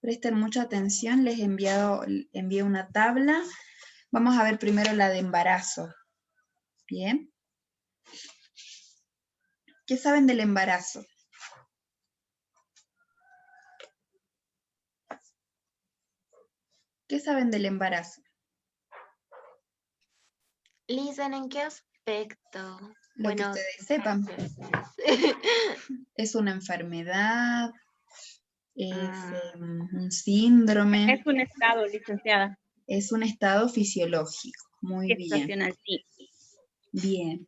Presten mucha atención, envié una tabla. Vamos a ver primero la de embarazo. Bien. ¿Qué saben del embarazo? ¿Qué saben del embarazo? Lizan, ¿en qué aspecto? Lo que ustedes sepan. ¿Es una enfermedad? ¿Es un síndrome? Es un estado, licenciada. Es un estado fisiológico. Muy bien. Estacional, sí. Bien.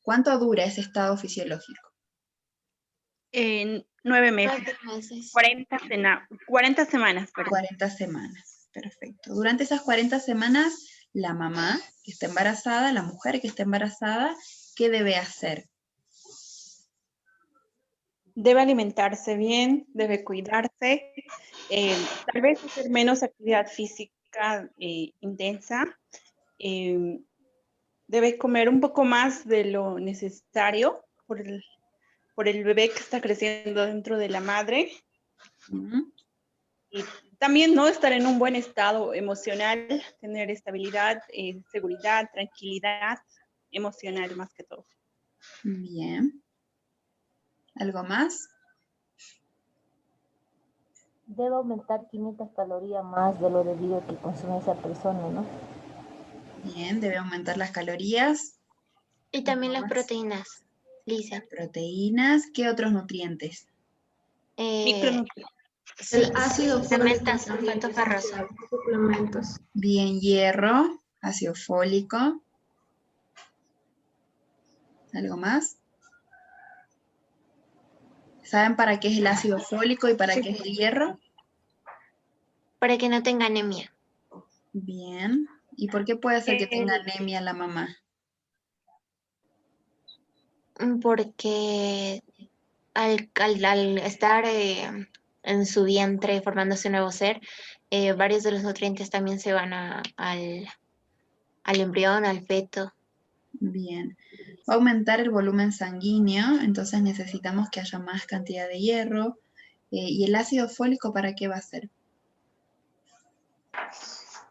¿Cuánto dura ese estado fisiológico? 9 meses. 40 semanas. Perdón. 40 semanas. Perfecto. Durante esas 40 semanas, la mamá que está embarazada, la mujer que está embarazada, ¿qué debe hacer? Debe alimentarse bien, debe cuidarse, tal vez hacer menos actividad física intensa, debe comer un poco más de lo necesario por el bebé que está creciendo dentro de la madre. Y también no estar en un buen estado emocional, tener estabilidad, seguridad, tranquilidad emocional más que todo. Bien. ¿Algo más? Debe aumentar 500 calorías más de lo debido que consume esa persona, ¿no? Bien, debe aumentar las calorías. Y también las proteínas, Lisa. Las proteínas. ¿Qué otros nutrientes? Micronutrientes. El ácido fólico, sulfato ferroso. Suplementos. Bien, hierro, ácido fólico. ¿Algo más? ¿Saben para qué es el ácido fólico y para qué es el hierro? Para que no tenga anemia. Bien. ¿Y por qué puede ser que tenga anemia la mamá? Porque al estar en su vientre formándose un nuevo ser, varios de los nutrientes también se van al embrión, al feto. Bien. Va a aumentar el volumen sanguíneo, entonces necesitamos que haya más cantidad de hierro. ¿Y el ácido fólico para qué va a ser?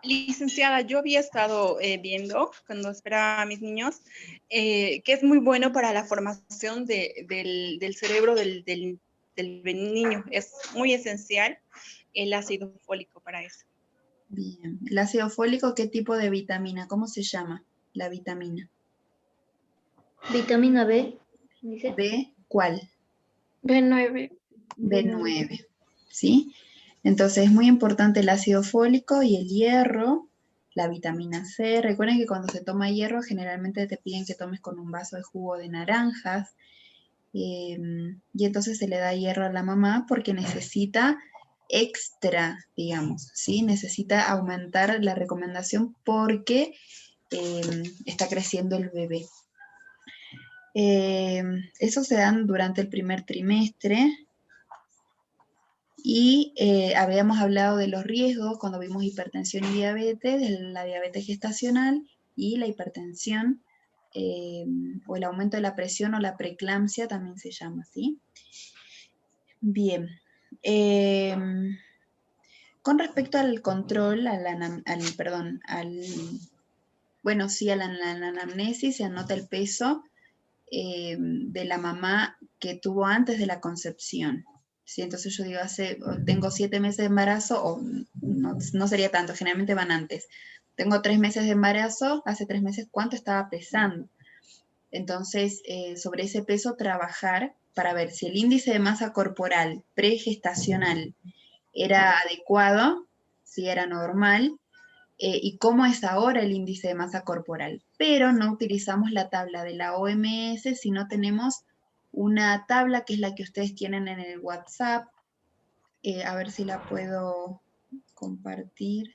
Licenciada, yo había estado viendo cuando esperaba a mis niños que es muy bueno para la formación del cerebro del niño. Es muy esencial el ácido fólico para eso. Bien. ¿El ácido fólico qué tipo de vitamina? ¿Cómo se llama la vitamina? Vitamina B, dice. ¿B cuál? B9. B9, ¿sí? Entonces es muy importante el ácido fólico y el hierro, la vitamina C. Recuerden que cuando se toma hierro generalmente te piden que tomes con un vaso de jugo de naranjas. Y entonces se le da hierro a la mamá porque necesita extra, digamos, ¿sí? Necesita aumentar la recomendación porque está creciendo el bebé. Eso se dan durante el primer trimestre. Y habíamos hablado de los riesgos cuando vimos hipertensión y diabetes, de la diabetes gestacional y la hipertensión o el aumento de la presión o la preeclampsia también se llama, ¿sí? Bien. Con respecto al control, bueno, sí, a la anamnesis se anota el peso de la mamá que tuvo antes de la concepción. ¿Sí? Entonces yo digo, tengo 7 meses de embarazo, o no sería tanto, generalmente van antes. Tengo 3 meses de embarazo, hace 3 meses, ¿cuánto estaba pesando? Entonces, sobre ese peso trabajar para ver si el índice de masa corporal pregestacional era adecuado, si era normal, y cómo es ahora el índice de masa corporal. Pero no utilizamos la tabla de la OMS, sino tenemos una tabla que es la que ustedes tienen en el WhatsApp. A ver si la puedo compartir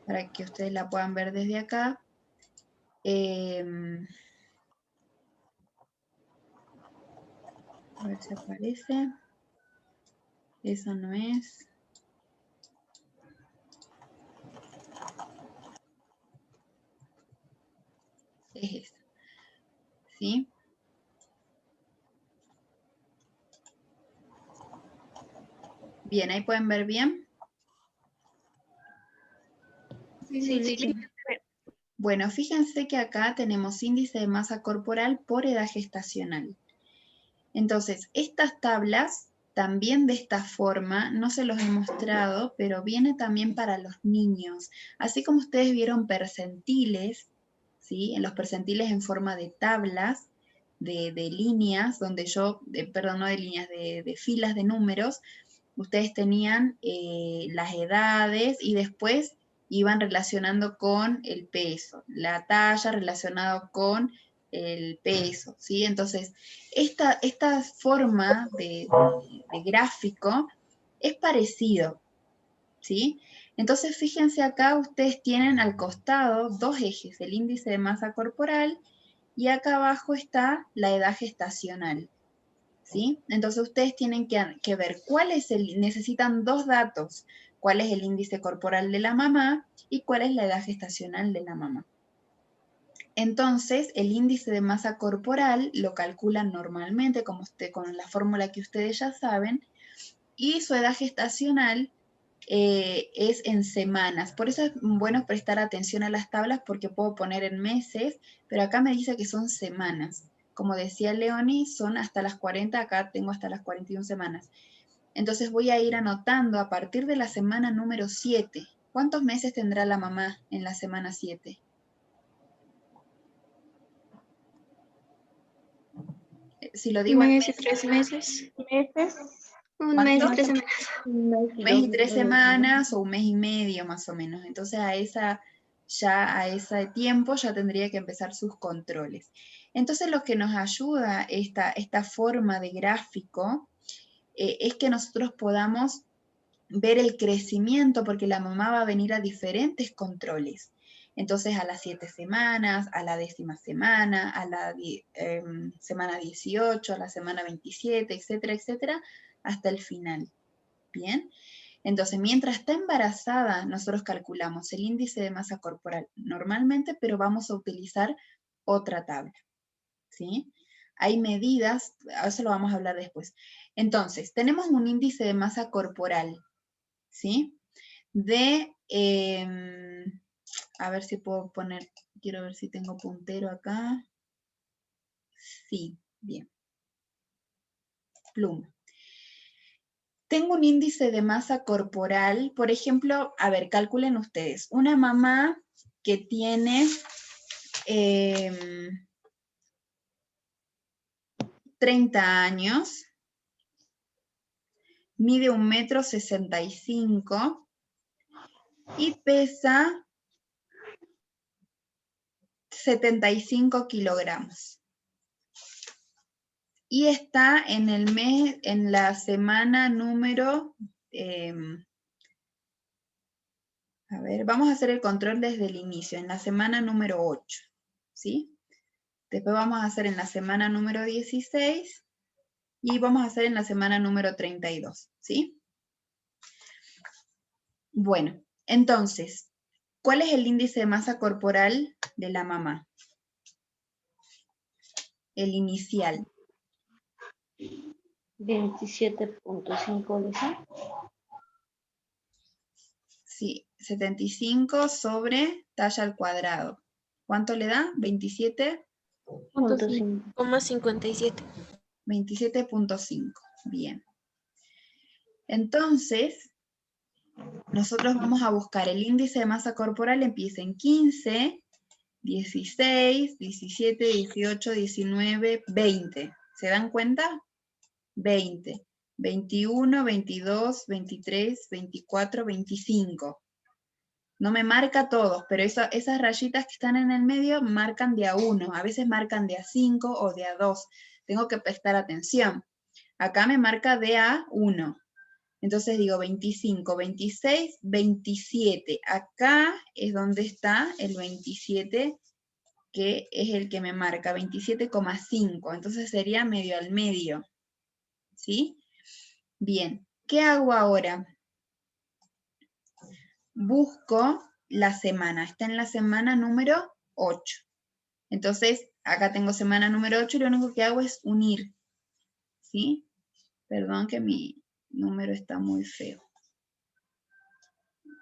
para que ustedes la puedan ver desde acá. A ver si aparece. Eso no es. Es esa. ¿Sí? Bien, ahí pueden ver bien. Sí. Bueno, fíjense que acá tenemos índice de masa corporal por edad gestacional. Entonces, estas tablas, también de esta forma, no se los he mostrado, pero viene también para los niños. Así como ustedes vieron percentiles, ¿sí? En los percentiles en forma de tablas, de líneas, donde yo, perdón, no de líneas, de filas de números, ustedes tenían las edades y después iban relacionando con el peso, la talla relacionado con el peso, ¿sí? Entonces, esta forma de gráfico es parecido, ¿sí? Entonces, fíjense acá, ustedes tienen al costado dos ejes, el índice de masa corporal, y acá abajo está la edad gestacional, ¿sí? Entonces ustedes tienen que ver cuál es necesitan dos datos, cuál es el índice corporal de la mamá y cuál es la edad gestacional de la mamá. Entonces, el índice de masa corporal lo calculan normalmente con la fórmula que ustedes ya saben, y su edad gestacional es en semanas. Por eso es bueno prestar atención a las tablas, porque puedo poner en meses, pero acá me dice que son semanas. Como decía Leoni, son hasta las 40, acá tengo hasta las 41 semanas. Entonces voy a ir anotando a partir de la semana número 7. ¿Cuántos meses tendrá la mamá en la semana 7? Si lo digo Un en mes y meses, 3 meses. Meses. Un mes y 3 semanas. un mes y 3 semanas o un mes y medio más o menos. Entonces a ese tiempo ya tendría que empezar sus controles. Entonces lo que nos ayuda esta forma de gráfico es que nosotros podamos ver el crecimiento, porque la mamá va a venir a diferentes controles. Entonces a las 7 semanas, a la 10ª semana, a la semana 18, a la semana 27, etcétera, etcétera, hasta el final. Bien, entonces mientras está embarazada, nosotros calculamos el índice de masa corporal normalmente, pero vamos a utilizar otra tabla, ¿sí? Hay medidas, eso lo vamos a hablar después. Entonces, tenemos un índice de masa corporal, ¿sí? A ver si puedo poner, quiero ver si tengo puntero acá. Sí, bien. Pluma. Tengo un índice de masa corporal, por ejemplo, a ver, calculen ustedes, una mamá que tiene 30 años, mide 1,65 m y pesa 75 kilogramos. Y está en la semana número, a ver, vamos a hacer el control desde el inicio, en la semana número 8, ¿sí? Después vamos a hacer en la semana número 16 y vamos a hacer en la semana número 32, ¿sí? Bueno, entonces, ¿cuál es el índice de masa corporal de la mamá? El inicial. 27.5 dice. Sí, 75 sobre talla al cuadrado. ¿Cuánto le da? 27. 27,57. 27.5. Bien. Entonces, nosotros vamos a buscar el índice de masa corporal, empieza en 15, 16, 17, 18, 19, 20. ¿Se dan cuenta? 20, 21, 22, 23, 24, 25. No me marca todos, pero esas rayitas que están en el medio marcan de a 1, a veces marcan de a 5 o de a 2. Tengo que prestar atención. Acá me marca de a 1. Entonces digo 25, 26, 27. Acá es donde está el 27, que es el que me marca, 27,5. Entonces sería medio al medio. ¿Sí? Bien, ¿qué hago ahora? Busco la semana, está en la semana número 8. Entonces, acá tengo semana número 8 y lo único que hago es unir, ¿sí? Perdón que mi número está muy feo.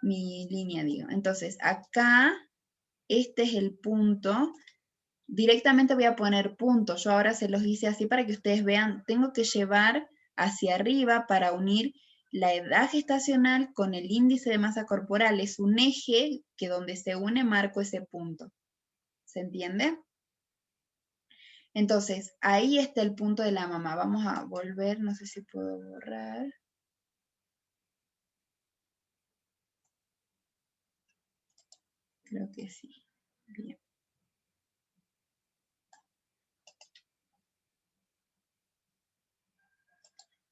Mi línea, digo. Entonces, acá, este es el punto. Directamente voy a poner puntos. Yo ahora se los hice así para que ustedes vean. Tengo que llevar hacia arriba para unir la edad gestacional con el índice de masa corporal. Es un eje que donde se une marco ese punto. ¿Se entiende? Entonces, ahí está el punto de la mamá. Vamos a volver, no sé si puedo borrar. Creo que sí. Bien.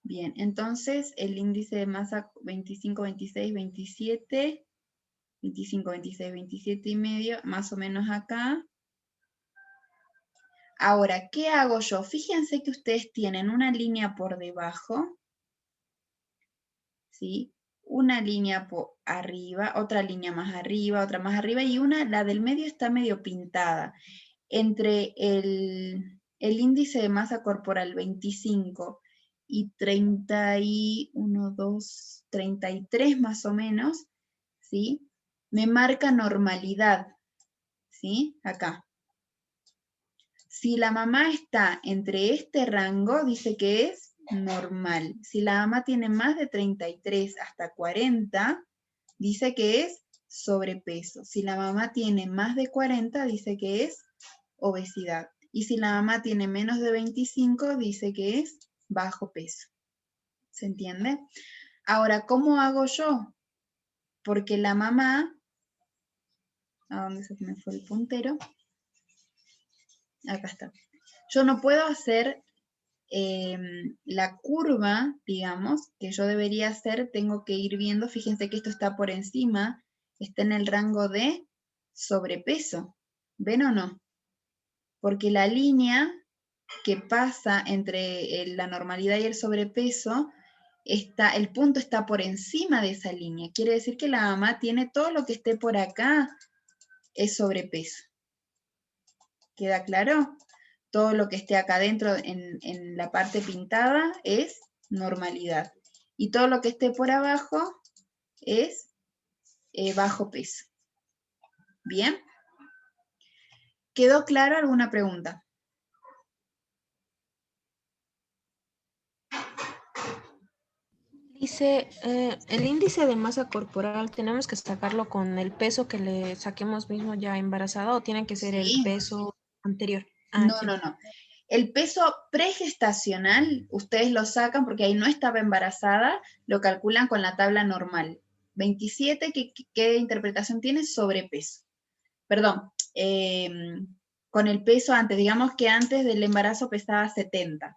Bien, entonces el índice de masa 25, 26, 27, 25, 26, 27 y medio, más o menos acá. Ahora, ¿qué hago yo? Fíjense que ustedes tienen una línea por debajo, ¿sí? Una línea por arriba, otra línea más arriba, otra más arriba, y la del medio está medio pintada. Entre el índice de masa corporal 25 y 31, 2, 33 más o menos, ¿sí? Me marca normalidad, ¿sí? Acá. Si la mamá está entre este rango, dice que es normal. Si la mamá tiene más de 33 hasta 40, dice que es sobrepeso. Si la mamá tiene más de 40, dice que es obesidad. Y si la mamá tiene menos de 25, dice que es bajo peso. ¿Se entiende? Ahora, ¿cómo hago yo? Porque la mamá, ¿a dónde se me fue el puntero? Acá está. Yo no puedo hacer la curva, digamos, que yo debería hacer, tengo que ir viendo, fíjense que esto está por encima, está en el rango de sobrepeso. ¿Ven o no? Porque la línea que pasa entre la normalidad y el sobrepeso, el punto está por encima de esa línea. Quiere decir que la mamá tiene todo lo que esté por acá, es sobrepeso. ¿Queda claro? Todo lo que esté acá adentro en la parte pintada es normalidad. Y todo lo que esté por abajo es bajo peso. ¿Bien? ¿Quedó claro alguna pregunta? Dice, el índice de masa corporal, ¿tenemos que sacarlo con el peso que le saquemos mismo ya embarazada o tiene que ser el Sí. peso anterior? No, Ya. no. El peso pregestacional, ustedes lo sacan porque ahí no estaba embarazada, lo calculan con la tabla normal. 27, ¿qué interpretación tiene? Sobrepeso. Perdón, con el peso antes, digamos que antes del embarazo pesaba 70.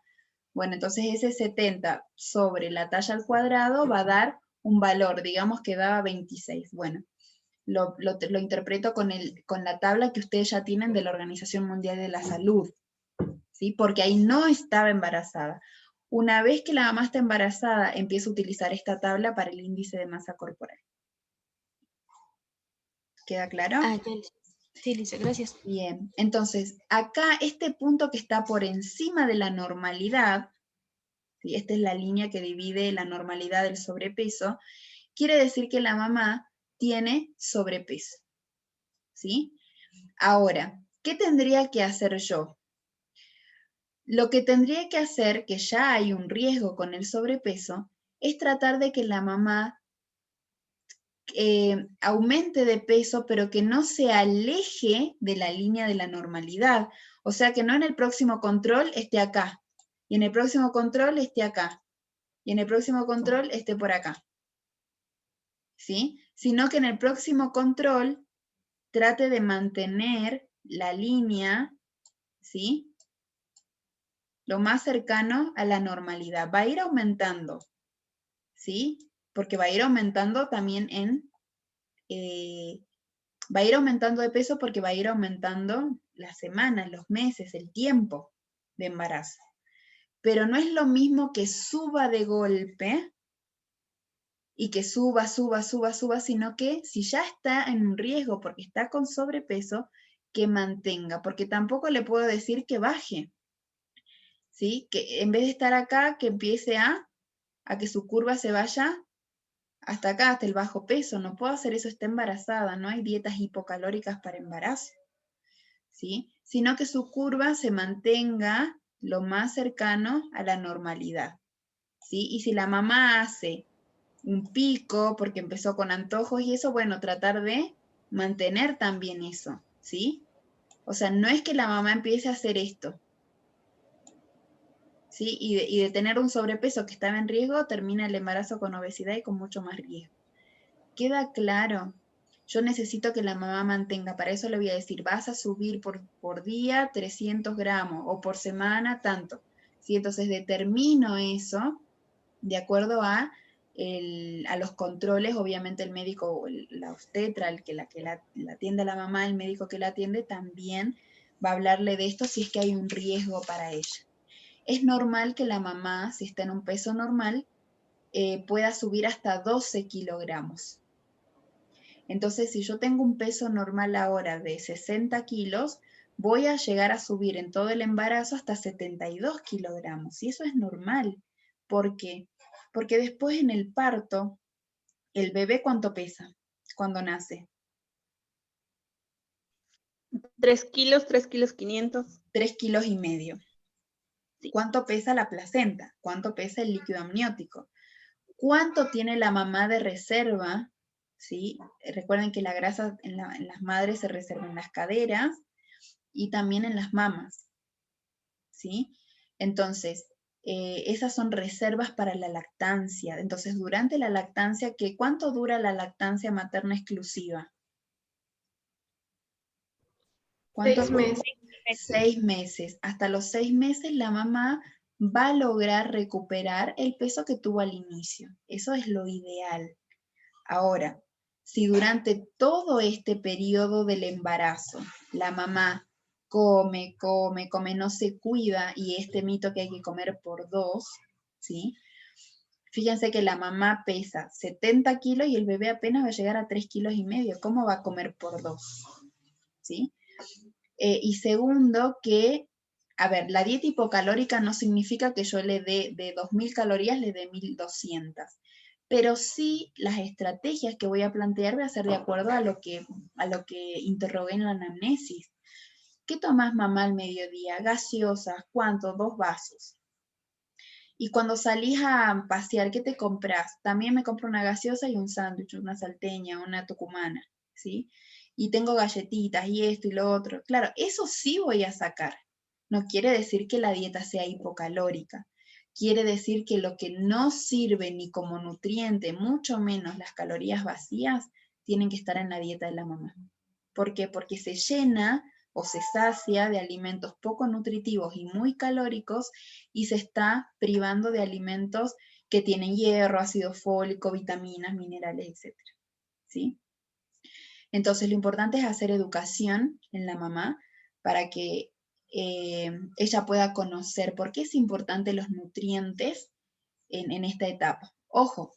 Bueno, entonces ese 70 sobre la talla al cuadrado va a dar un valor, digamos que daba 26. Bueno, lo interpreto con la tabla que ustedes ya tienen de la Organización Mundial de la Salud, ¿sí? Porque ahí no estaba embarazada. Una vez que la mamá está embarazada, empieza a utilizar esta tabla para el índice de masa corporal. ¿Queda claro? Ya. Sí, Lisa, gracias. Bien, entonces, acá este punto que está por encima de la normalidad, ¿sí? Esta es la línea que divide la normalidad del sobrepeso, quiere decir que la mamá tiene sobrepeso, ¿sí? Ahora, ¿qué tendría que hacer yo? Lo que tendría que hacer, que ya hay un riesgo con el sobrepeso, es tratar de que la mamá aumente de peso, pero que no se aleje de la línea de la normalidad. O sea, que no en el próximo control esté acá, y en el próximo control esté acá, y en el próximo control esté por acá. ¿Sí? Sino que en el próximo control trate de mantener la línea, ¿sí? Lo más cercano a la normalidad. Va a ir aumentando, ¿sí? Porque va a ir aumentando también va a ir aumentando de peso porque va a ir aumentando las semanas, los meses, el tiempo de embarazo. Pero no es lo mismo que suba de golpe y que suba, sino que si ya está en un riesgo porque está con sobrepeso, que mantenga, porque tampoco le puedo decir que baje, ¿sí? Que en vez de estar acá, que empiece a a que su curva se vaya hasta acá, hasta el bajo peso. No puedo hacer eso, está embarazada, no hay dietas hipocalóricas para embarazo, ¿sí? Sino que su curva se mantenga lo más cercano a la normalidad, ¿sí? Y si la mamá hace un pico porque empezó con antojos y eso, bueno, tratar de mantener también eso, ¿sí? O sea, no es que la mamá empiece a hacer esto, ¿sí? Y de tener un sobrepeso que estaba en riesgo, termina el embarazo con obesidad y con mucho más riesgo. ¿Queda claro? Yo necesito que la mamá mantenga, para eso le voy a decir, vas a subir por día 300 gramos o por semana tanto. ¿Sí? Entonces determino eso de acuerdo a los controles, obviamente el médico, la obstetra, que la atiende a la mamá, el médico que la atiende también va a hablarle de esto si es que hay un riesgo para ella. Es normal que la mamá, si está en un peso normal, pueda subir hasta 12 kilogramos. Entonces, si yo tengo un peso normal ahora de 60 kilos, voy a llegar a subir en todo el embarazo hasta 72 kilogramos. Y eso es normal. ¿Por qué? Porque después en el parto, el bebé ¿cuánto pesa cuando nace? 3 kilos, 3 kilos 500. 3,5 kilos. Sí. ¿Cuánto pesa la placenta? ¿Cuánto pesa el líquido amniótico? ¿Cuánto tiene la mamá de reserva? ¿Sí? Recuerden que la grasa en las madres se reserva en las caderas y también en las mamas, ¿sí? Entonces, esas son reservas para la lactancia. Entonces, durante la lactancia, ¿cuánto dura la lactancia materna exclusiva? ¿Cuánto 6 meses. 6 meses. Hasta los 6 meses la mamá va a lograr recuperar el peso que tuvo al inicio. Eso es lo ideal. Ahora, si durante todo este periodo del embarazo la mamá come, no se cuida, y este mito que hay que comer por 2, ¿sí? Fíjense que la mamá pesa 70 kilos y el bebé apenas va a llegar a 3,5 kilos. ¿Cómo va a comer por 2? ¿Sí? Y segundo, que, a ver, la dieta hipocalórica no significa que yo le dé de 2.000 calorías, le dé 1.200. Pero sí las estrategias que voy a plantear voy a ser de acuerdo a lo que interrogué en la anamnesis. ¿Qué tomás, mamá, al mediodía? Gaseosas, ¿cuánto? 2 vasos. Y cuando salís a pasear, ¿qué te compras? También me compro una gaseosa y un sándwich, una salteña, una tucumana, ¿sí? Y tengo galletitas y esto y lo otro. Claro, eso sí voy a sacar. No quiere decir que la dieta sea hipocalórica. Quiere decir que lo que no sirve ni como nutriente, mucho menos las calorías vacías, tienen que estar en la dieta de la mamá. ¿Por qué? Porque se llena o se sacia de alimentos poco nutritivos y muy calóricos y se está privando de alimentos que tienen hierro, ácido fólico, vitaminas, minerales, etc. ¿Sí? Entonces lo importante es hacer educación en la mamá para que ella pueda conocer por qué es importante los nutrientes en esta etapa. Ojo,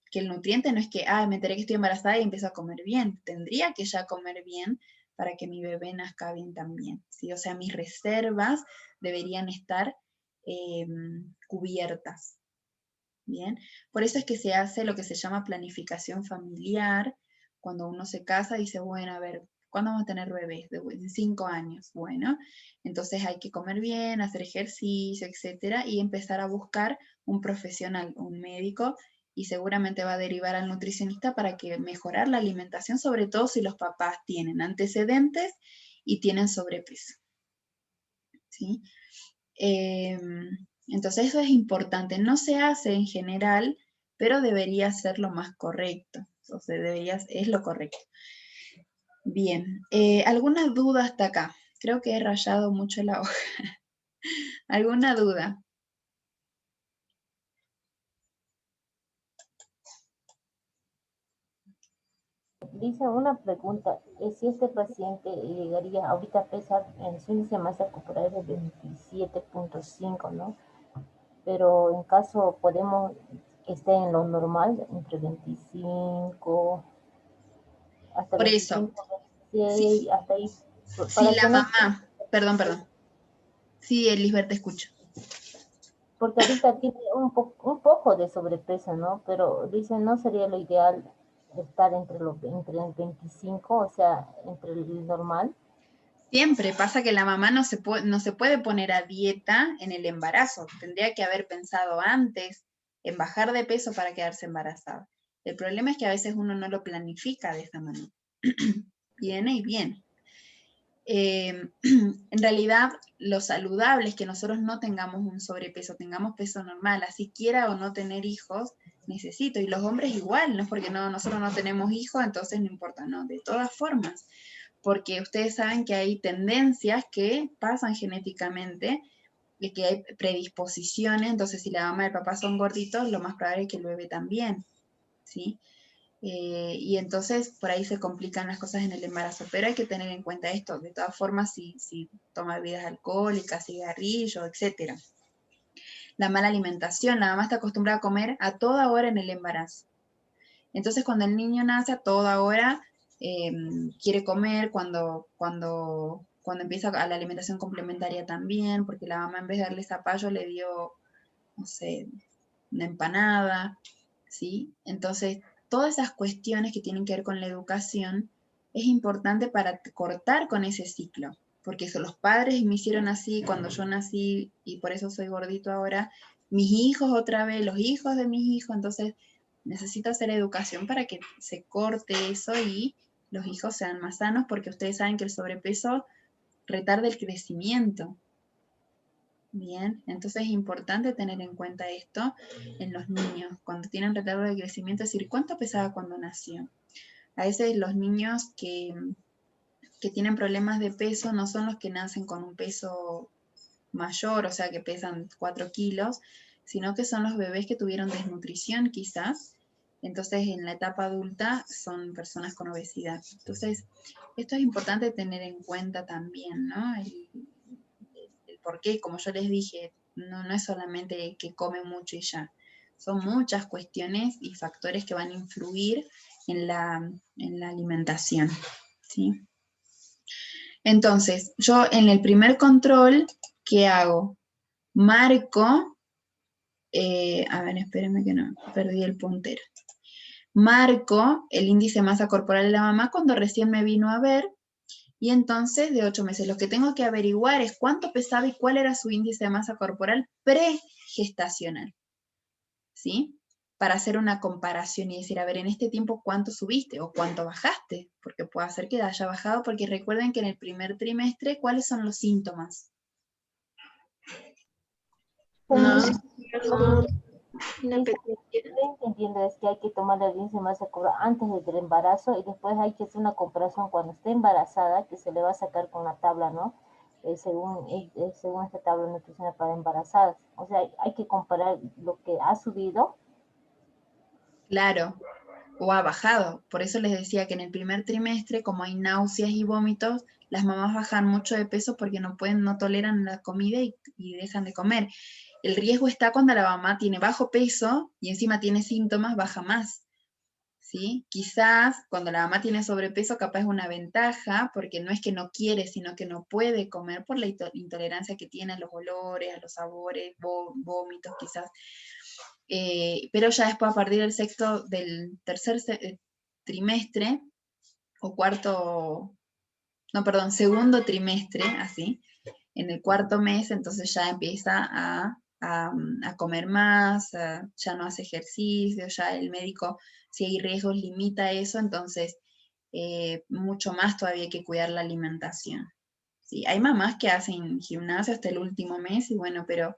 que el nutriente no es que, me enteré que estoy embarazada y empiezo a comer bien. Tendría que ya comer bien para que mi bebé nazca bien también, ¿sí? O sea, mis reservas deberían estar cubiertas, ¿bien? Por eso es que se hace lo que se llama planificación familiar. Cuando uno se casa, dice, bueno, a ver, ¿cuándo vamos a tener bebés? De 5 años. Bueno, entonces hay que comer bien, hacer ejercicio, etcétera, y empezar a buscar un profesional, un médico, y seguramente va a derivar al nutricionista para que mejorar la alimentación, sobre todo si los papás tienen antecedentes y tienen sobrepeso, ¿sí? Entonces eso es importante. No se hace en general, pero debería ser lo más correcto. O sea, es lo correcto. Bien, ¿alguna duda hasta acá? Creo que he rayado mucho la hoja. ¿Alguna duda? Lisa, una pregunta. Si este paciente llegaría ahorita a pesar en su índice de masa corporal de 27.5, ¿no? Pero en caso podemos que esté en lo normal, entre 25 hasta Por eso, 25, 26, si, hasta ahí, si para la que no... mamá, perdón. Sí, Elisbeth, te escucho. porque ahorita tiene un poco de sobrepeso, ¿no? Pero dicen, no sería lo ideal estar entre el 25, o sea, entre el normal. Siempre pasa que la mamá no se puede poner a dieta en el embarazo. Tendría que haber pensado antes en bajar de peso para quedarse embarazada. El problema es que a veces uno no lo planifica de esa manera. Viene y viene. En realidad, lo saludable es que nosotros no tengamos un sobrepeso, tengamos peso normal, así quiera o no tener hijos, necesito. Y los hombres igual, no es porque nosotros no tenemos hijos, entonces no importa, no, de todas formas. Porque ustedes saben que hay tendencias que pasan genéticamente y que hay predisposiciones, entonces si la mamá y el papá son gorditos, lo más probable es que el bebé también, ¿sí? Y entonces por ahí se complican las cosas en el embarazo, pero hay que tener en cuenta esto, de todas formas, si toma bebidas alcohólicas, cigarrillos, etc. La mala alimentación, la mamá está acostumbrada a comer a toda hora en el embarazo. Entonces cuando el niño nace a toda hora, quiere comer, cuando empieza a la alimentación complementaria también, porque la mamá en vez de darle zapallo le dio, no sé, una empanada, ¿sí? Entonces, todas esas cuestiones que tienen que ver con la educación es importante para cortar con ese ciclo, porque eso, los padres me hicieron así cuando yo nací y por eso soy gordito ahora, mis hijos otra vez, los hijos de mis hijos, entonces necesito hacer educación para que se corte eso y los hijos sean más sanos, porque ustedes saben que el sobrepeso retarda el crecimiento. Bien, entonces es importante tener en cuenta esto en los niños, cuando tienen retardo de crecimiento, es decir, ¿cuánto pesaba cuando nació? A veces los niños que tienen problemas de peso no son los que nacen con un peso mayor, o sea, que pesan 4 kilos, sino que son los bebés que tuvieron desnutrición quizás. Entonces, en la etapa adulta son personas con obesidad. Entonces, esto es importante tener en cuenta también, ¿no? El por qué, como yo les dije, no es solamente que come mucho y ya. Son muchas cuestiones y factores que van a influir en la alimentación, ¿sí? Entonces, yo en el primer control, ¿qué hago? Marco, a ver, espérenme que no, perdí el puntero. Marco el índice de masa corporal de la mamá cuando recién me vino a ver, y entonces de 8 meses. Lo que tengo que averiguar es cuánto pesaba y cuál era su índice de masa corporal pregestacional, ¿sí? Para hacer una comparación y decir, a ver, en este tiempo, ¿cuánto subiste o cuánto bajaste? Porque puede ser que haya bajado, porque recuerden que en el primer trimestre, ¿cuáles son los síntomas? No, Entiendo es que hay que tomar el índice de masa corporal antes del embarazo y después hay que hacer una comparación cuando esté embarazada, que se le va a sacar con la tabla, ¿no? Según esta tabla nutricional para embarazadas. O sea, hay que comparar lo que ha subido. Claro, o ha bajado. Por eso les decía que en el primer trimestre, como hay náuseas y vómitos, las mamás bajan mucho de peso porque no toleran la comida y dejan de comer. El riesgo está cuando la mamá tiene bajo peso y encima tiene síntomas, baja más, ¿sí? Quizás cuando la mamá tiene sobrepeso capaz es una ventaja, porque no es que no quiere, sino que no puede comer por la intolerancia que tiene a los olores, a los sabores, vómitos quizás. Pero ya después a partir del tercer trimestre, o segundo trimestre, así, en el cuarto mes, entonces ya empieza a comer más, ya no hace ejercicio, ya el médico, si hay riesgos, limita eso, entonces mucho más todavía hay que cuidar la alimentación. ¿Sí? Hay mamás que hacen gimnasio hasta el último mes, y bueno, pero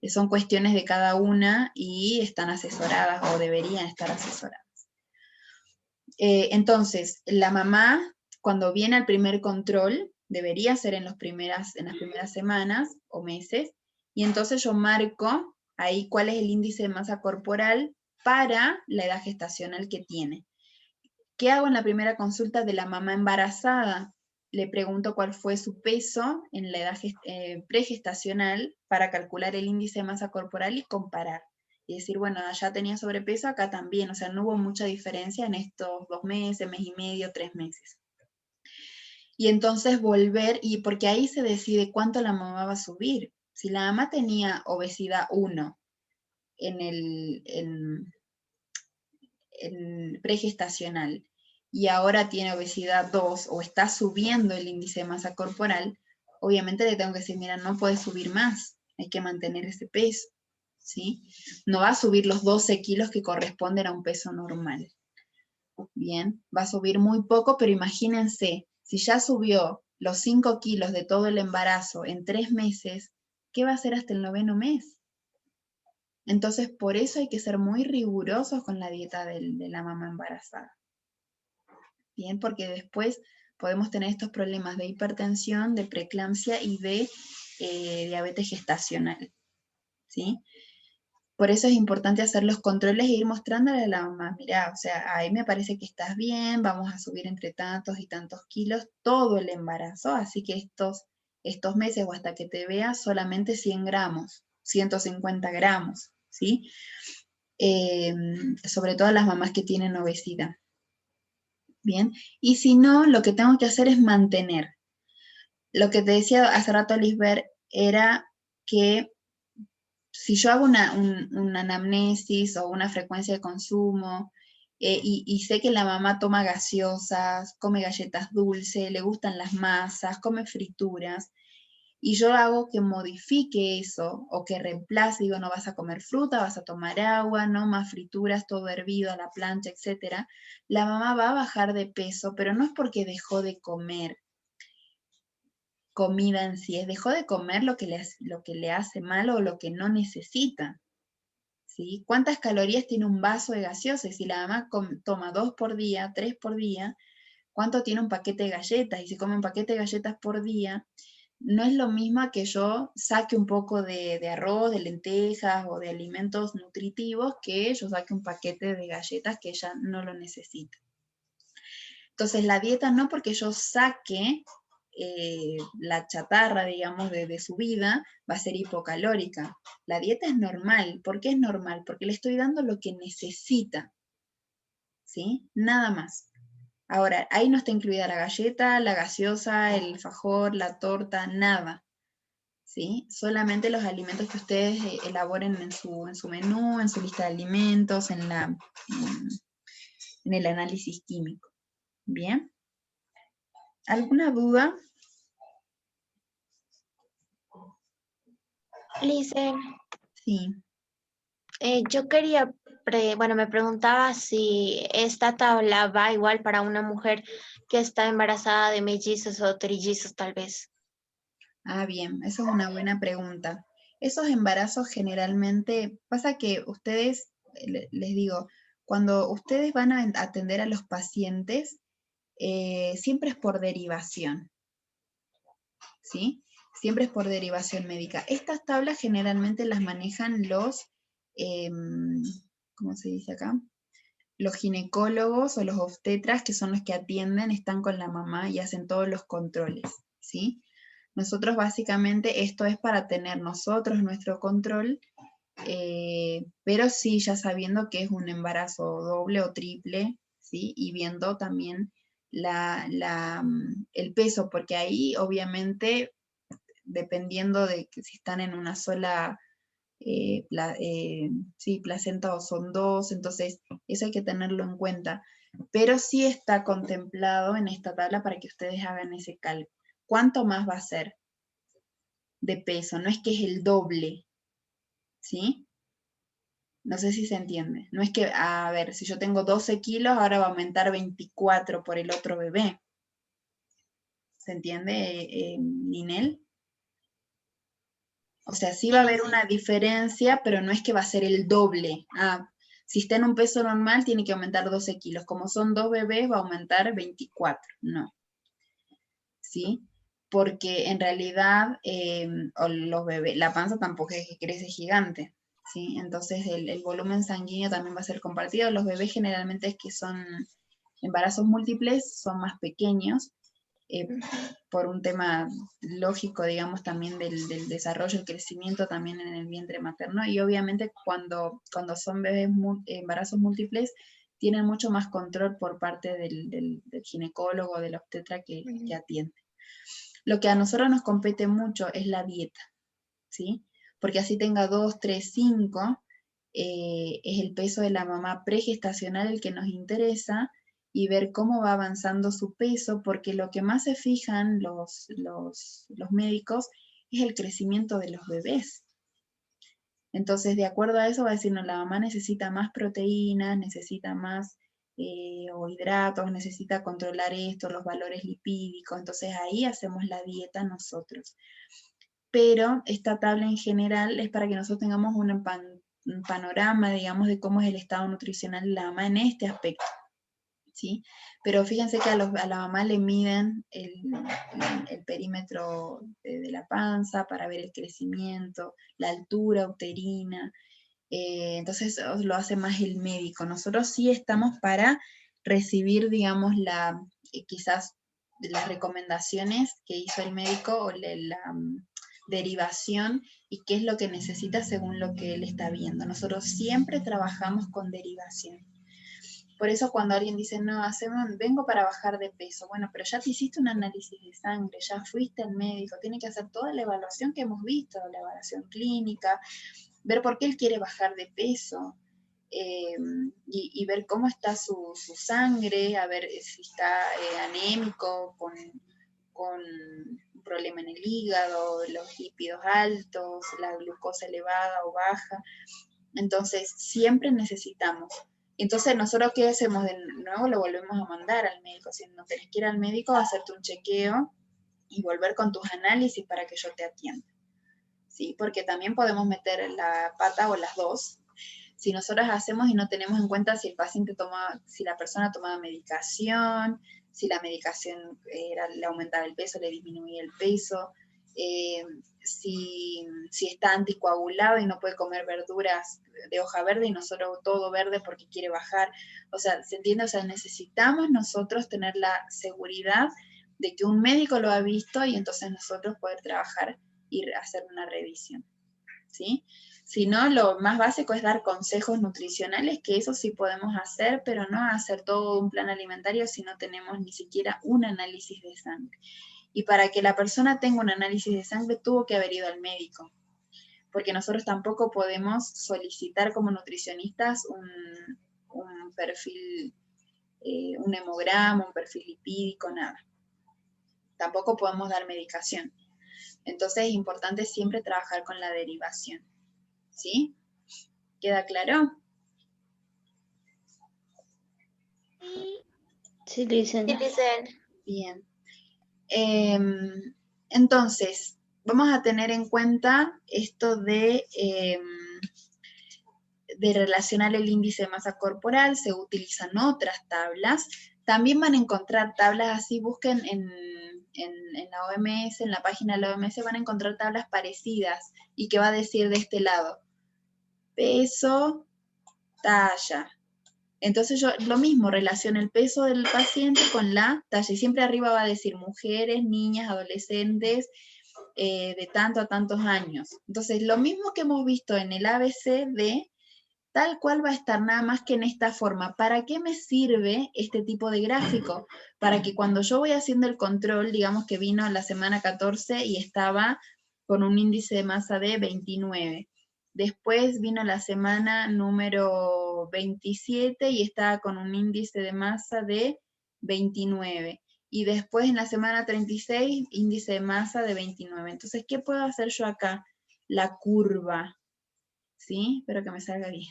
son cuestiones de cada una y están asesoradas o deberían estar asesoradas. Entonces, la mamá, cuando viene al primer control, debería ser en las primeras semanas o meses, y entonces yo marco ahí cuál es el índice de masa corporal para la edad gestacional que tiene. ¿Qué hago en la primera consulta de la mamá embarazada? Le pregunto cuál fue su peso en la edad pregestacional para calcular el índice de masa corporal y comparar. Y decir, bueno, allá tenía sobrepeso, acá también. O sea, no hubo mucha diferencia en estos 2 meses, mes y medio, 3 meses. Y entonces volver, y porque ahí se decide cuánto la mamá va a subir. Si la mamá tenía obesidad 1 en pregestacional y ahora tiene obesidad 2 o está subiendo el índice de masa corporal, obviamente le tengo que decir, mira, no puedes subir más, hay que mantener ese peso, ¿sí? No va a subir los 12 kilos que corresponden a un peso normal. Bien, va a subir muy poco, pero imagínense, si ya subió los 5 kilos de todo el embarazo en 3 meses, ¿qué va a hacer hasta el 9º mes? Entonces, por eso hay que ser muy rigurosos con la dieta de la mamá embarazada. Bien, porque después podemos tener estos problemas de hipertensión, de preeclampsia y de diabetes gestacional, ¿sí? Por eso es importante hacer los controles e ir mostrándole a la mamá, mira, o sea, ahí me parece que estás bien, vamos a subir entre tantos y tantos kilos todo el embarazo, así que estos meses o hasta que te veas solamente 100 gramos, 150 gramos, ¿sí? Sobre todo las mamás que tienen obesidad. Bien, y si no, lo que tengo que hacer es mantener. Lo que te decía hace rato, Lisbeth, era que si yo hago una anamnesis o una frecuencia de consumo y sé que la mamá toma gaseosas, come galletas dulces, le gustan las masas, come frituras, y yo hago que modifique eso o que reemplace, digo, no vas a comer fruta, vas a tomar agua, no más frituras, todo hervido a la plancha, etc. La mamá va a bajar de peso, pero no es porque dejó de comer comida en sí, es dejó de comer lo que le hace mal o lo que no necesita. ¿Sí? ¿Cuántas calorías tiene un vaso de gaseosa? Y si la mamá toma 2 por día, 3 por día, ¿cuánto tiene un paquete de galletas? Y si come un paquete de galletas por día, no es lo mismo que yo saque un poco de arroz, de lentejas o de alimentos nutritivos que yo saque un paquete de galletas que ella no lo necesita. Entonces la dieta no porque yo saque la chatarra, digamos, de su vida, va a ser hipocalórica. La dieta es normal. ¿Por qué es normal? Porque le estoy dando lo que necesita, ¿sí? Nada más. Ahora, ahí no está incluida la galleta, la gaseosa, el alfajor, la torta, nada, ¿sí? Solamente los alimentos que ustedes elaboren en su menú, en su lista de alimentos, en el análisis químico. ¿Bien? ¿Alguna duda? Lice, Sí. yo quería, me preguntaba si esta tabla va igual para una mujer que está embarazada de mellizos o trillizos, tal vez. Ah, bien, eso es una buena pregunta. Esos embarazos generalmente, pasa que ustedes, les digo, cuando ustedes van a atender a los pacientes, siempre es por derivación, ¿sí? Siempre es por derivación médica. Estas tablas generalmente las manejan los, ¿cómo se dice acá? Los ginecólogos o los obstetras, que son los que atienden, están con la mamá y hacen todos los controles, ¿sí? Nosotros básicamente esto es para tener nosotros nuestro control, pero sí ya sabiendo que es un embarazo doble o triple, ¿sí? Y viendo también el peso, porque ahí obviamente, dependiendo de que si están en una sola placenta o son dos, entonces eso hay que tenerlo en cuenta. Pero sí está contemplado en esta tabla para que ustedes hagan ese cálculo. ¿Cuánto más va a ser de peso? No es que es el doble, ¿sí? No sé si se entiende. No es que, a ver, si yo tengo 12 kilos, ahora va a aumentar 24 por el otro bebé. ¿Se entiende, Ninel? O sea, sí va a haber una diferencia, pero no es que va a ser el doble. Si está en un peso normal, tiene que aumentar 12 kilos. Como son 2 bebés, va a aumentar 24. No. ¿Sí? Porque en realidad los bebés, la panza tampoco es que crece gigante. ¿Sí? Entonces el volumen sanguíneo también va a ser compartido. Los bebés generalmente es que son embarazos múltiples, son más pequeños. Por un tema lógico, digamos, también del desarrollo, el crecimiento también en el vientre materno, y obviamente cuando son bebés embarazos múltiples, tienen mucho más control por parte del ginecólogo, del obstetra que atiende. Lo que a nosotros nos compete mucho es la dieta, ¿sí? Porque así tenga 2, 3, 5, es el peso de la mamá pregestacional el que nos interesa, y ver cómo va avanzando su peso, porque lo que más se fijan los médicos es el crecimiento de los bebés. Entonces, de acuerdo a eso va a decir, no, la mamá necesita más proteínas, necesita más o hidratos, necesita controlar esto, los valores lipídicos, entonces ahí hacemos la dieta nosotros. Pero esta tabla en general es para que nosotros tengamos un panorama, digamos, de cómo es el estado nutricional de la mamá en este aspecto, ¿sí? Pero fíjense que a la mamá le miden el perímetro de la panza para ver el crecimiento, la altura uterina, entonces lo hace más el médico. Nosotros sí estamos para recibir, digamos, quizás las recomendaciones que hizo el médico o la derivación y qué es lo que necesita según lo que él está viendo. Nosotros siempre trabajamos con derivación. Por eso cuando alguien dice, no, vengo para bajar de peso, bueno, pero ya te hiciste un análisis de sangre, ya fuiste al médico, tiene que hacer toda la evaluación que hemos visto, la evaluación clínica, ver por qué él quiere bajar de peso, y ver cómo está su sangre, a ver si está anémico, con un problema en el hígado, los lípidos altos, la glucosa elevada o baja. Entonces, siempre necesitamos. Entonces, ¿nosotros qué hacemos? De nuevo lo volvemos a mandar al médico. Si no tenés que ir al médico, hacerte un chequeo y volver con tus análisis para que yo te atienda. ¿Sí? Porque también podemos meter la pata o las dos. Si nosotros hacemos y no tenemos en cuenta si el paciente si la persona tomaba medicación, si la medicación le aumentaba el peso, le disminuía el peso, si está anticoagulado y no puede comer verduras de hoja verde y nosotros todo verde porque quiere bajar. O sea, ¿se entiende? O sea, necesitamos nosotros tener la seguridad de que un médico lo ha visto y entonces nosotros poder trabajar y hacer una revisión, ¿sí? Si no, lo más básico es dar consejos nutricionales, que eso sí podemos hacer, pero no hacer todo un plan alimentario si no tenemos ni siquiera un análisis de sangre. Y para que la persona tenga un análisis de sangre tuvo que haber ido al médico, porque nosotros tampoco podemos solicitar como nutricionistas un perfil, un hemograma, un perfil lipídico, nada. Tampoco podemos dar medicación. Entonces es importante siempre trabajar con la derivación. ¿Sí? ¿Queda claro? Sí, dicen. Bien. Entonces, vamos a tener en cuenta esto de relacionar el índice de masa corporal. Se utilizan otras tablas. También van a encontrar tablas así, busquen en la OMS, en la página de la OMS van a encontrar tablas parecidas y que va a decir de este lado, peso, talla. Entonces yo lo mismo, relaciono el peso del paciente con la talla, y siempre arriba va a decir mujeres, niñas, adolescentes, de tanto a tantos años. Entonces lo mismo que hemos visto en el ABCD, tal cual va a estar, nada más que en esta forma. ¿Para qué me sirve este tipo de gráfico? Para que cuando yo voy haciendo el control, digamos que vino la semana 14 y estaba con un índice de masa de 29. Después vino la semana número 27 y estaba con un índice de masa de 29. Y después en la semana 36, índice de masa de 29. Entonces, ¿qué puedo hacer yo acá? La curva. ¿Sí? Espero que me salga bien.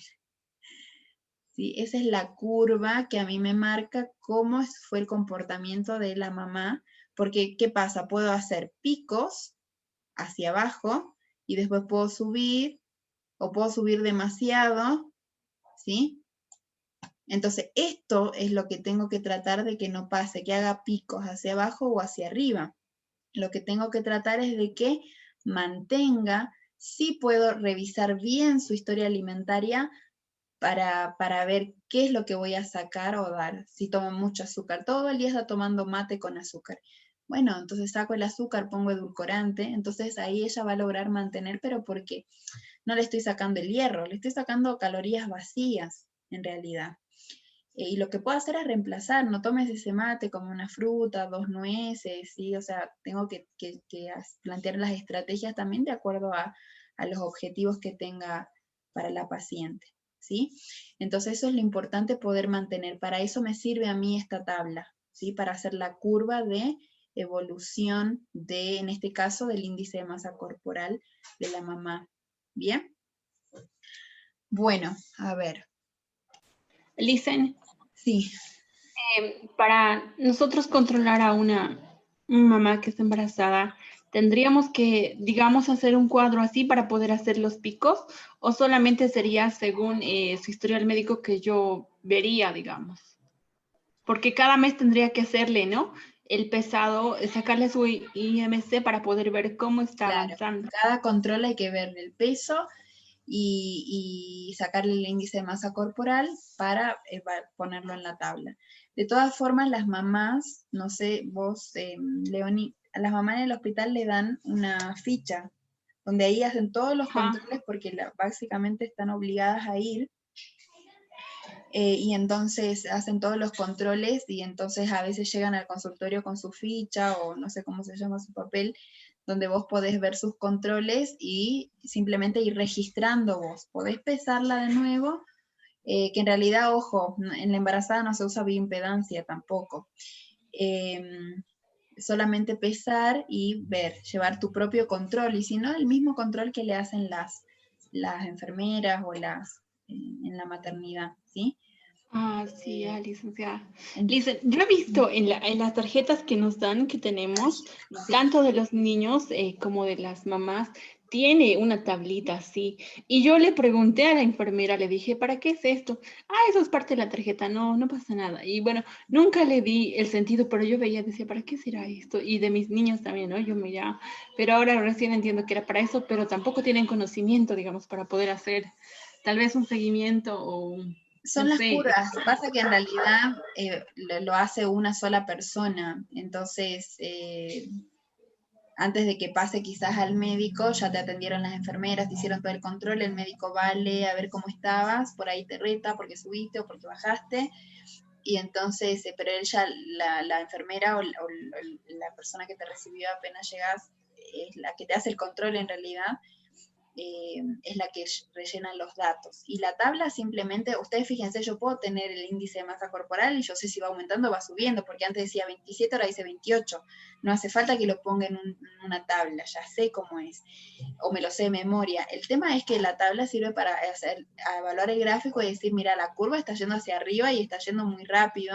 ¿Sí? Esa es la curva que a mí me marca cómo fue el comportamiento de la mamá. Porque, ¿qué pasa? Puedo hacer picos hacia abajo y después puedo subir, o puedo subir demasiado, ¿sí? Entonces, esto es lo que tengo que tratar de que no pase, que haga picos hacia abajo o hacia arriba. Lo que tengo que tratar es de que mantenga, sí puedo revisar bien su historia alimentaria para ver qué es lo que voy a sacar o dar. Si toma mucho azúcar, todo el día está tomando mate con azúcar. Bueno, entonces saco el azúcar, pongo edulcorante, entonces ahí ella va a lograr mantener, pero ¿por qué? No le estoy sacando el hierro, le estoy sacando calorías vacías, en realidad. Y lo que puedo hacer es reemplazar, no tomes ese mate como una fruta, 2 nueces, ¿sí? O sea, tengo que plantear las estrategias también de acuerdo a los objetivos que tenga para la paciente, ¿sí? Entonces eso es lo importante poder mantener. Para eso me sirve a mí esta tabla, ¿sí? Para hacer la curva de evolución de, en este caso, del índice de masa corporal de la mamá. ¿Bien? Bueno, a ver. Listen, Sí. para nosotros controlar a una mamá que está embarazada, ¿tendríamos que, digamos, hacer un cuadro así para poder hacer los picos? ¿O solamente sería según su historial médico que yo vería, digamos? Porque cada mes tendría que hacerle, ¿no? El pesado, sacarle su IMC para poder ver cómo está Claro, avanzando. cada control hay que ver el peso y sacarle el índice de masa corporal para ponerlo en la tabla. De todas formas, las mamás, no sé, vos, Leoni, a las mamás en el hospital le dan una ficha donde ahí hacen todos los Ajá. controles porque básicamente están obligadas a ir. Y entonces hacen todos los controles y entonces a veces llegan al consultorio con su ficha o no sé cómo se llama su papel, donde vos podés ver sus controles y simplemente ir registrando vos. Podés pesarla de nuevo, que en realidad, ojo, en la embarazada no se usa bioimpedancia tampoco. Solamente pesar y ver, llevar tu propio control, y si no, el mismo control que le hacen las enfermeras o en la maternidad, ¿sí? Ah, sí, licenciada. En- Yo he visto en las tarjetas que nos dan, que tenemos, sí. tanto de los niños como de las mamás, tiene una tablita así. Y yo le pregunté a la enfermera, le dije, ¿para qué es esto? Ah, eso es parte de la tarjeta, no, no pasa nada. Y bueno, nunca le di el sentido, pero yo veía, decía, ¿para qué será esto? Y de mis niños también, ¿no? Yo me ya, pero ahora recién entiendo que era para eso, pero tampoco tienen conocimiento, digamos, para poder hacer tal vez un seguimiento o Son no las sé. curvas, pasa que en realidad lo hace una sola persona, entonces antes de que pase quizás al médico, ya te atendieron las enfermeras, te hicieron todo el control, el médico vale a ver cómo estabas, por ahí te reta porque subiste o porque bajaste, y entonces, pero él ya, la enfermera o la persona que te recibió apenas llegas, es la que te hace el control en realidad, es la que rellena los datos. Y la tabla simplemente, ustedes fíjense, yo puedo tener el índice de masa corporal y yo sé si va aumentando o va subiendo, porque antes decía 27, ahora dice 28. No hace falta que lo ponga en una tabla, ya sé cómo es, o me lo sé de memoria. El tema es que la tabla sirve para evaluar el gráfico y decir, mira, la curva está yendo hacia arriba y está yendo muy rápido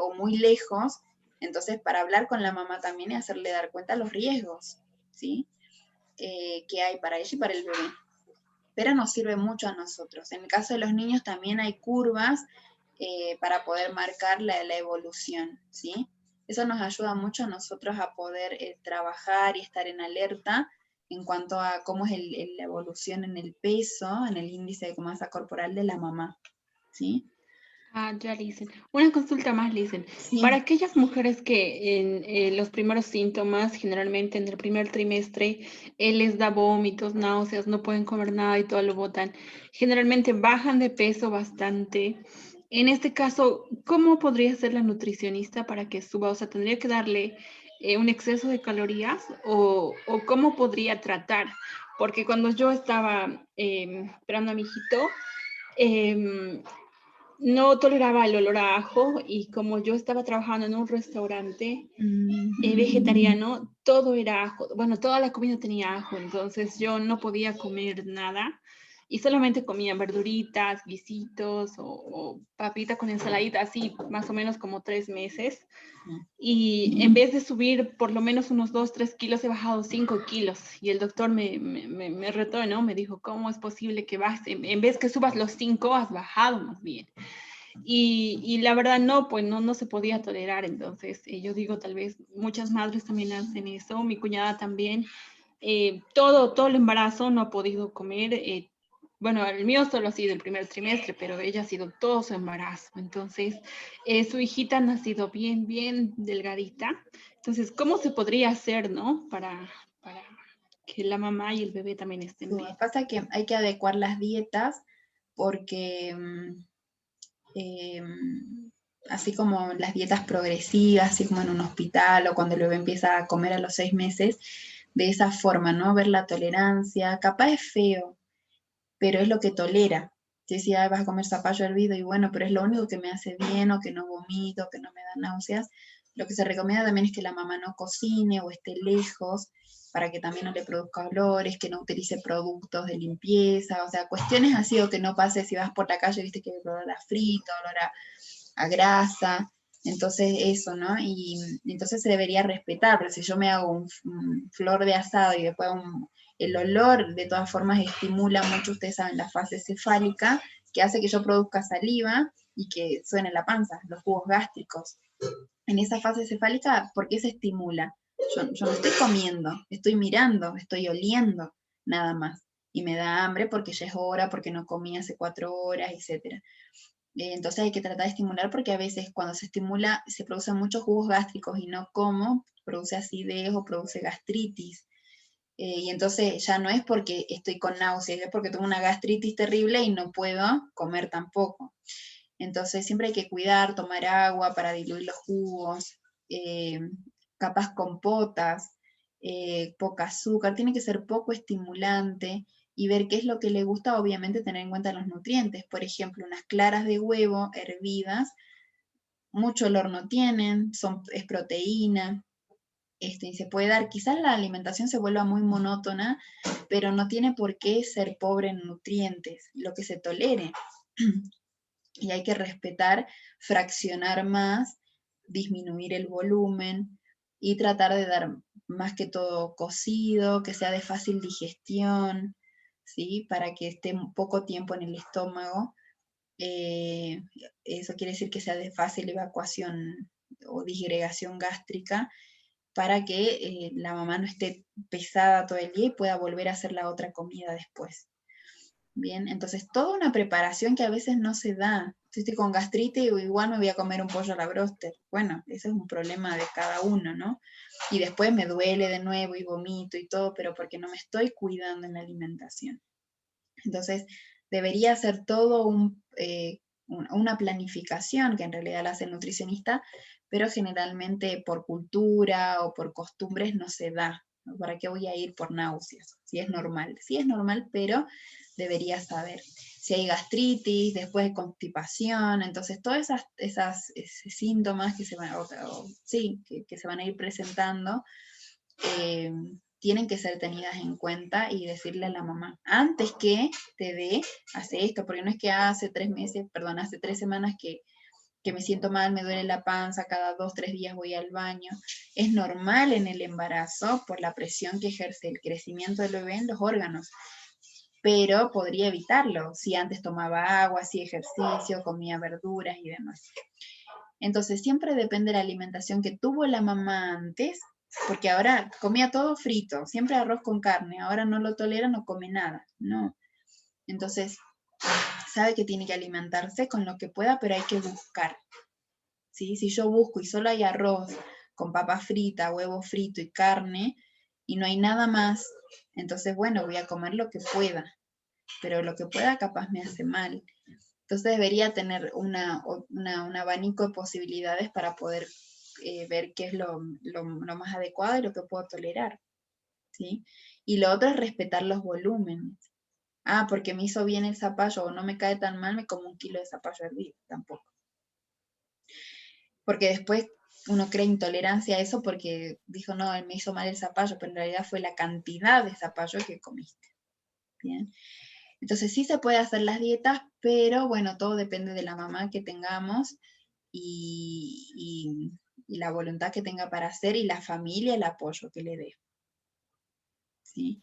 o muy lejos. Entonces, para hablar con la mamá también y hacerle dar cuenta los riesgos, ¿sí? Que hay para ella y para el bebé. Pero nos sirve mucho a nosotros. En el caso de los niños también hay curvas para poder marcar la evolución, ¿sí? Eso nos ayuda mucho a nosotros a poder trabajar y estar en alerta en cuanto a cómo es la evolución en el peso, en el índice de masa corporal de la mamá, ¿sí? Ah, ya, Listen. Una consulta más, Listen. Sí. Para aquellas mujeres que en los primeros síntomas, generalmente en el primer trimestre, les da vómitos, náuseas, no pueden comer nada y todo lo botan, generalmente bajan de peso bastante. En este caso, ¿cómo podría ser la nutricionista para que suba? O sea, ¿tendría que darle un exceso de calorías o cómo podría tratar? Porque cuando yo estaba esperando a mi hijito, em, no toleraba el olor a ajo y como yo estaba trabajando en un restaurante vegetariano, todo era ajo. Bueno, toda la comida tenía ajo, entonces yo no podía comer nada y solamente comía verduritas, guisitos o papita con ensaladita, así más o menos como 3 meses. Y en vez de subir por lo menos unos 2, 3 kilos, he bajado 5 kilos. Y el doctor me retó, ¿no? Me dijo, ¿cómo es posible que bajes? En vez que subas los 5, has bajado más bien. Y la verdad no, pues no se podía tolerar. Entonces yo digo, tal vez muchas madres también hacen eso, mi cuñada también. Todo el embarazo no ha podido comer. Bueno, el mío solo ha sido el primer trimestre, pero ella ha sido todo su embarazo. Entonces, su hijita ha nacido bien delgadita. Entonces, ¿cómo se podría hacer, no? Para que la mamá y el bebé también estén Lo que bien. pasa es que hay que adecuar las dietas porque así como las dietas progresivas, así como en un hospital o cuando el bebé empieza a comer a los 6 meses, de esa forma, ¿no? Ver la tolerancia, capaz es feo, pero es lo que tolera. Si decía, vas a comer zapallo hervido y bueno, pero es lo único que me hace bien o que no vomito, que no me da náuseas. Lo que se recomienda también es que la mamá no cocine o esté lejos para que también no le produzca olores, que no utilice productos de limpieza, o sea, cuestiones así, o que no pase si vas por la calle, viste que hay olor a frito, olor a grasa, entonces eso, ¿no? Y entonces se debería respetar, pero si yo me hago un flor de asado y después el olor de todas formas estimula mucho, ustedes saben, la fase cefálica, que hace que yo produzca saliva y que suene la panza, los jugos gástricos. En esa fase cefálica, ¿por qué se estimula? Yo no estoy comiendo, estoy mirando, estoy oliendo, nada más. Y me da hambre porque ya es hora, porque no comí hace 4 horas, etc. Entonces hay que tratar de estimular porque a veces cuando se estimula se producen muchos jugos gástricos y no como, produce acidez o produce gastritis. Y entonces ya no es porque estoy con náuseas, es porque tengo una gastritis terrible y no puedo comer tampoco. Entonces siempre hay que cuidar, tomar agua para diluir los jugos, capaz compotas, poca azúcar, tiene que ser poco estimulante y ver qué es lo que le gusta, obviamente tener en cuenta los nutrientes. Por ejemplo, unas claras de huevo hervidas, mucho olor no tienen, es proteína, y se puede dar, quizás la alimentación se vuelva muy monótona, pero no tiene por qué ser pobre en nutrientes, lo que se tolere. Y hay que respetar, fraccionar más, disminuir el volumen y tratar de dar más que todo cocido, que sea de fácil digestión, ¿sí? Para que esté poco tiempo en el estómago. Eso quiere decir que sea de fácil evacuación o disgregación gástrica para que la mamá no esté pesada todo el día y pueda volver a hacer la otra comida después. Bien, entonces toda una preparación que a veces no se da. Si estoy con gastritis, igual me voy a comer un pollo a la bróster. Bueno, ese es un problema de cada uno, ¿no? Y después me duele de nuevo y vomito y todo, pero porque no me estoy cuidando en la alimentación. Entonces, debería ser todo una planificación que en realidad la hace el nutricionista, pero generalmente por cultura o por costumbres no se da. ¿No? ¿Para qué voy a ir por náuseas? Si es normal. Sí es normal, pero debería saber. Si hay gastritis, después de constipación, entonces todos esos síntomas que se van, que se van a ir presentando, tienen que ser tenidas en cuenta y decirle a la mamá, antes que te dé, hace esto, porque no es que hace 3 semanas que me siento mal, me duele la panza, cada 2, 3 días voy al baño. Es normal en el embarazo por la presión que ejerce el crecimiento del bebé en los órganos, pero podría evitarlo si antes tomaba agua, hacía ejercicio, comía verduras y demás. Entonces siempre depende de la alimentación que tuvo la mamá antes, porque ahora comía todo frito, siempre arroz con carne, ahora no lo tolera, no come nada, no. Entonces, sabe que tiene que alimentarse con lo que pueda, pero hay que buscar. ¿Sí? Si yo busco y solo hay arroz con papa frita, huevo frito y carne, y no hay nada más, entonces, bueno, voy a comer lo que pueda, pero lo que pueda capaz me hace mal. Entonces debería tener un abanico de posibilidades para poder ver qué es lo más adecuado y lo que puedo tolerar, ¿sí? Y lo otro es respetar los volúmenes. Ah, porque me hizo bien el zapallo o no me cae tan mal, me como 1 kilo de zapallo hervido, tampoco. Porque después uno crea intolerancia a eso porque dijo, no, me hizo mal el zapallo, pero en realidad fue la cantidad de zapallo que comiste. Bien. Entonces sí se puede hacer las dietas, pero bueno, todo depende de la mamá que tengamos y la voluntad que tenga para hacer y la familia, el apoyo que le dé. ¿Sí?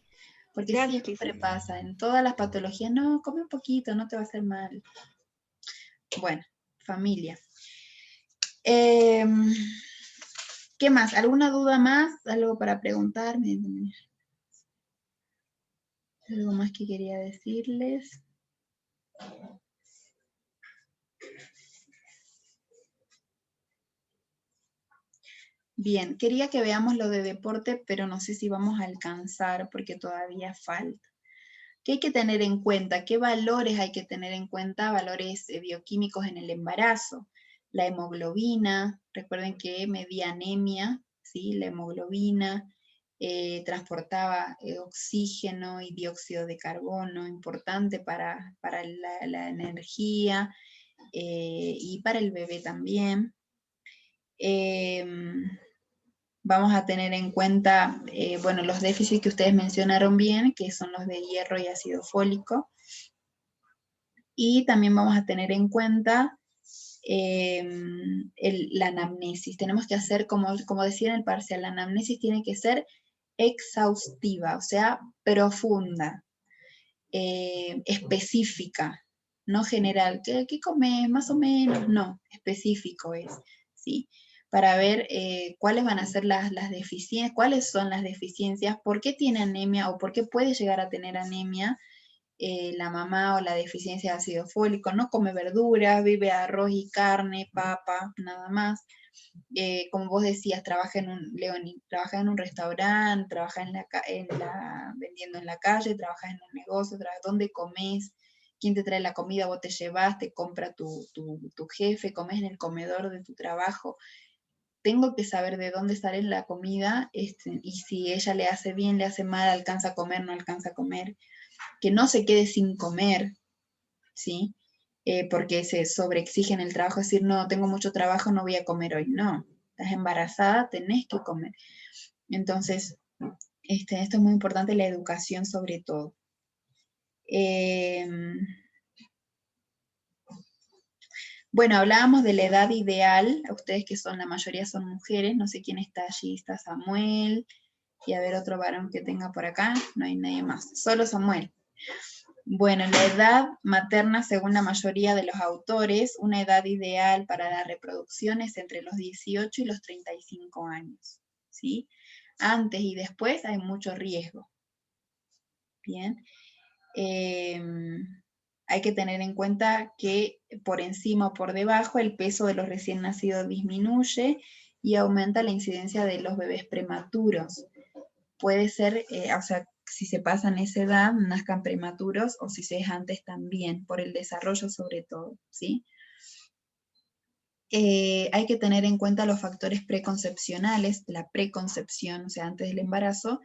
Porque Gracias, siempre Lisa. pasa, en todas las patologías, no, come un poquito, no te va a hacer mal. Bueno, familia. ¿Qué más? ¿Alguna duda más? ¿Algo para preguntarme? ¿Algo más que quería decirles? Bien, quería que veamos lo de deporte, pero no sé si vamos a alcanzar porque todavía falta. ¿Qué hay que tener en cuenta? ¿Qué valores hay que tener en cuenta? Valores bioquímicos en el embarazo. La hemoglobina, recuerden que medía anemia, ¿sí? La hemoglobina transportaba oxígeno y dióxido de carbono, importante para la energía y para el bebé también. Vamos a tener en cuenta, bueno, los déficits que ustedes mencionaron bien, que son los de hierro y ácido fólico. Y también vamos a tener en cuenta la anamnesis. Tenemos que hacer, como decía en el parcial, la anamnesis tiene que ser exhaustiva, o sea, profunda, específica, no general. ¿Qué comes? Más o menos, no, específico es, ¿sí? Para ver cuáles van a ser las deficiencias, cuáles son las deficiencias, por qué tiene anemia o por qué puede llegar a tener anemia la mamá o la deficiencia de ácido fólico. No come verduras, vive arroz y carne, papa, nada más. Como vos decías, trabaja en un restaurante, trabaja vendiendo en la calle, trabaja en un negocio, ¿dónde comes? ¿Quién te trae la comida? Vos te llevas, te compra tu jefe, comes en el comedor de tu trabajo. Tengo que saber de dónde sale la comida, y si ella le hace bien, le hace mal, alcanza a comer, no alcanza a comer. Que no se quede sin comer, ¿sí? Porque se sobreexige en el trabajo, decir, no, tengo mucho trabajo, no voy a comer hoy. No, estás embarazada, tenés que comer. Entonces, esto es muy importante, la educación sobre todo. Bueno, hablábamos de la edad ideal, a ustedes que son, la mayoría son mujeres, no sé quién está allí, está Samuel, y a ver otro varón que tenga por acá, no hay nadie más, solo Samuel. Bueno, la edad materna, según la mayoría de los autores, una edad ideal para la reproducción es entre los 18 y los 35 años, ¿sí? Antes y después hay mucho riesgo. Bien. Hay que tener en cuenta que por encima o por debajo el peso de los recién nacidos disminuye y aumenta la incidencia de los bebés prematuros. Puede ser, o sea, si se pasan esa edad, nazcan prematuros, o si se es antes también, por el desarrollo sobre todo, ¿sí? Hay que tener en cuenta los factores preconcepcionales, la preconcepción, o sea, antes del embarazo,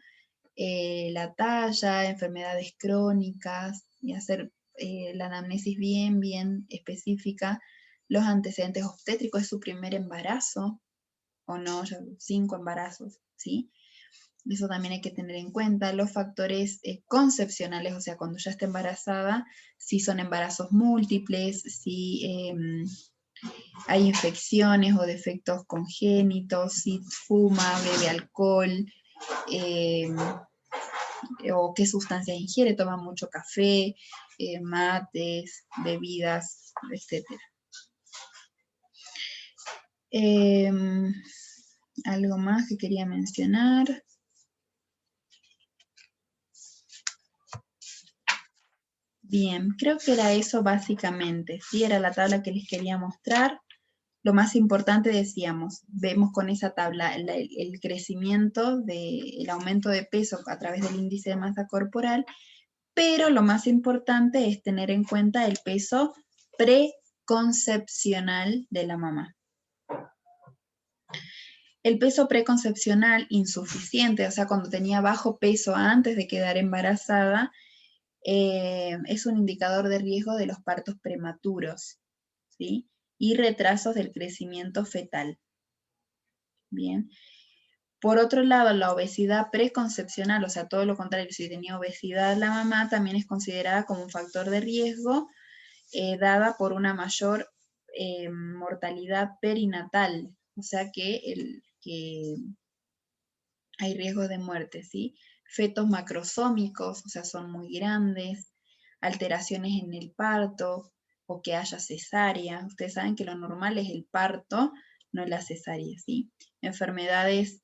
la talla, enfermedades crónicas, y hacer la anamnesis bien específica, los antecedentes obstétricos, es su primer embarazo, o no, ya 5 embarazos, ¿sí? Eso también hay que tener en cuenta. Los factores concepcionales, o sea, cuando ya está embarazada, si son embarazos múltiples, si hay infecciones o defectos congénitos, si fuma, bebe alcohol, o qué sustancias ingiere, toma mucho café, mates, bebidas, etc. Algo más que quería mencionar. Bien, creo que era eso básicamente, ¿sí? Era la tabla que les quería mostrar. Lo más importante, decíamos, vemos con esa tabla el crecimiento, el aumento de peso a través del índice de masa corporal, pero lo más importante es tener en cuenta el peso preconcepcional de la mamá. El peso preconcepcional insuficiente, o sea, cuando tenía bajo peso antes de quedar embarazada, es un indicador de riesgo de los partos prematuros, ¿sí? Y retrasos del crecimiento fetal. Bien. Por otro lado, la obesidad preconcepcional, o sea, todo lo contrario, si tenía obesidad la mamá, también es considerada como un factor de riesgo, dada por una mayor mortalidad perinatal, o sea que hay riesgo de muerte, ¿sí? Fetos macrosómicos, o sea, son muy grandes, alteraciones en el parto, o que haya cesárea. Ustedes saben que lo normal es el parto, no la cesárea, ¿sí? Enfermedades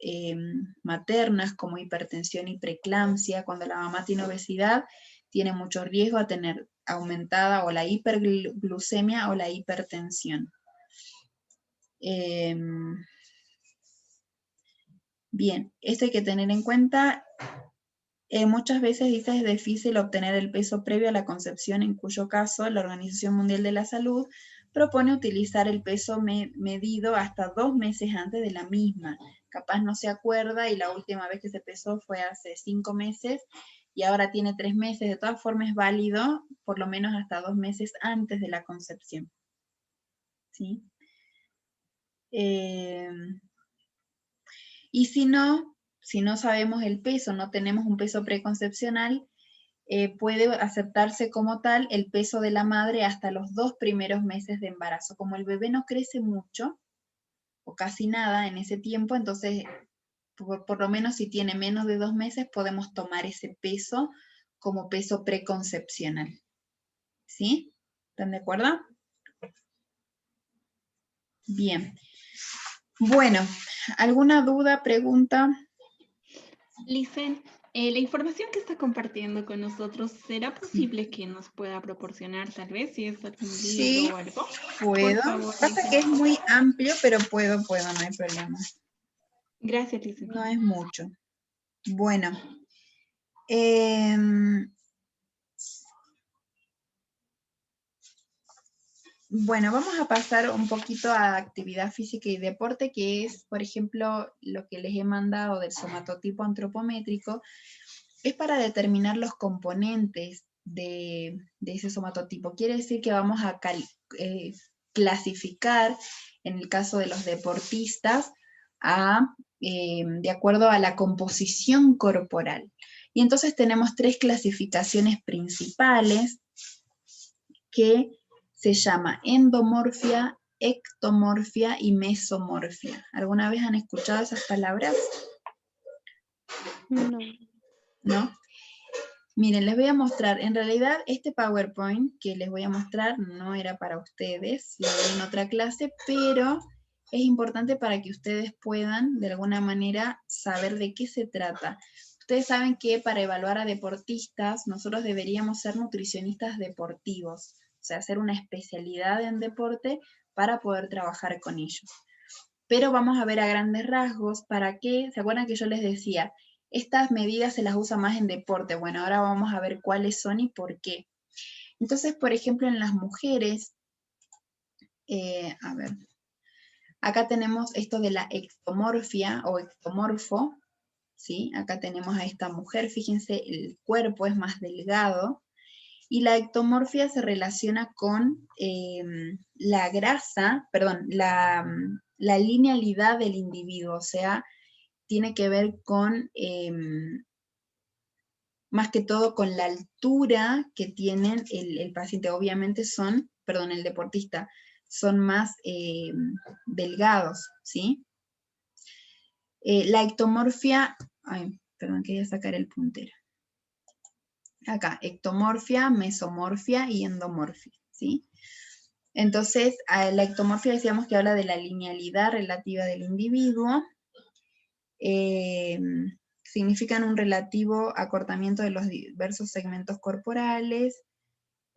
maternas como hipertensión y preeclampsia, cuando la mamá tiene obesidad, tiene mucho riesgo a tener aumentada o la hiperglucemia o la hipertensión. Bien, esto hay que tener en cuenta Muchas veces dice es difícil obtener el peso previo a la concepción, en cuyo caso la Organización Mundial de la Salud propone utilizar el peso medido hasta 2 meses antes de la misma. Capaz no se acuerda y la última vez que se pesó fue hace 5 meses y ahora tiene 3 meses. De todas formas es válido por lo menos hasta 2 meses antes de la concepción. ¿Sí? Y si no sabemos el peso, no tenemos un peso preconcepcional, puede aceptarse como tal el peso de la madre hasta los 2 primeros meses de embarazo. Como el bebé no crece mucho, o casi nada en ese tiempo, entonces, por lo menos si tiene menos de 2 meses, podemos tomar ese peso como peso preconcepcional. ¿Sí? ¿Están de acuerdo? Bien. Bueno, ¿alguna duda, pregunta? Licen, la información que está compartiendo con nosotros, ¿será posible que nos pueda proporcionar tal vez si es algún libro o algo? Puedo. Por favor, Pasa Licen. que es muy amplio, pero puedo, no hay problema. Gracias, Licen. No es mucho. Bueno. Bueno, vamos a pasar un poquito a actividad física y deporte, que es, por ejemplo, lo que les he mandado del somatotipo antropométrico, es para determinar los componentes de ese somatotipo. Quiere decir que vamos a clasificar, en el caso de los deportistas, de acuerdo a la composición corporal. Y entonces tenemos 3 clasificaciones principales que se llama endomorfia, ectomorfia y mesomorfia. ¿Alguna vez han escuchado esas palabras? No. ¿No? Miren, les voy a mostrar, en realidad este PowerPoint que les voy a mostrar no era para ustedes, lo vi en otra clase, pero es importante para que ustedes puedan de alguna manera saber de qué se trata. Ustedes saben que para evaluar a deportistas nosotros deberíamos ser nutricionistas deportivos, o sea, hacer una especialidad en deporte para poder trabajar con ellos. Pero vamos a ver a grandes rasgos para qué, ¿se acuerdan que yo les decía? Estas medidas se las usa más en deporte. Bueno, ahora vamos a ver cuáles son y por qué. Entonces, por ejemplo, en las mujeres, a ver, acá tenemos esto de la ectomorfia o ectomorfo, ¿sí? Acá tenemos a esta mujer, fíjense, el cuerpo es más delgado, y la ectomorfia se relaciona con la grasa, perdón, la linealidad del individuo, o sea, tiene que ver con, más que todo con la altura que tienen el paciente. Obviamente el deportista, son más delgados, ¿sí? La ectomorfia, quería sacar el puntero. Acá, ectomorfia, mesomorfia y endomorfia, ¿sí? Entonces, la ectomorfia decíamos que habla de la linealidad relativa del individuo, significan un relativo acortamiento de los diversos segmentos corporales,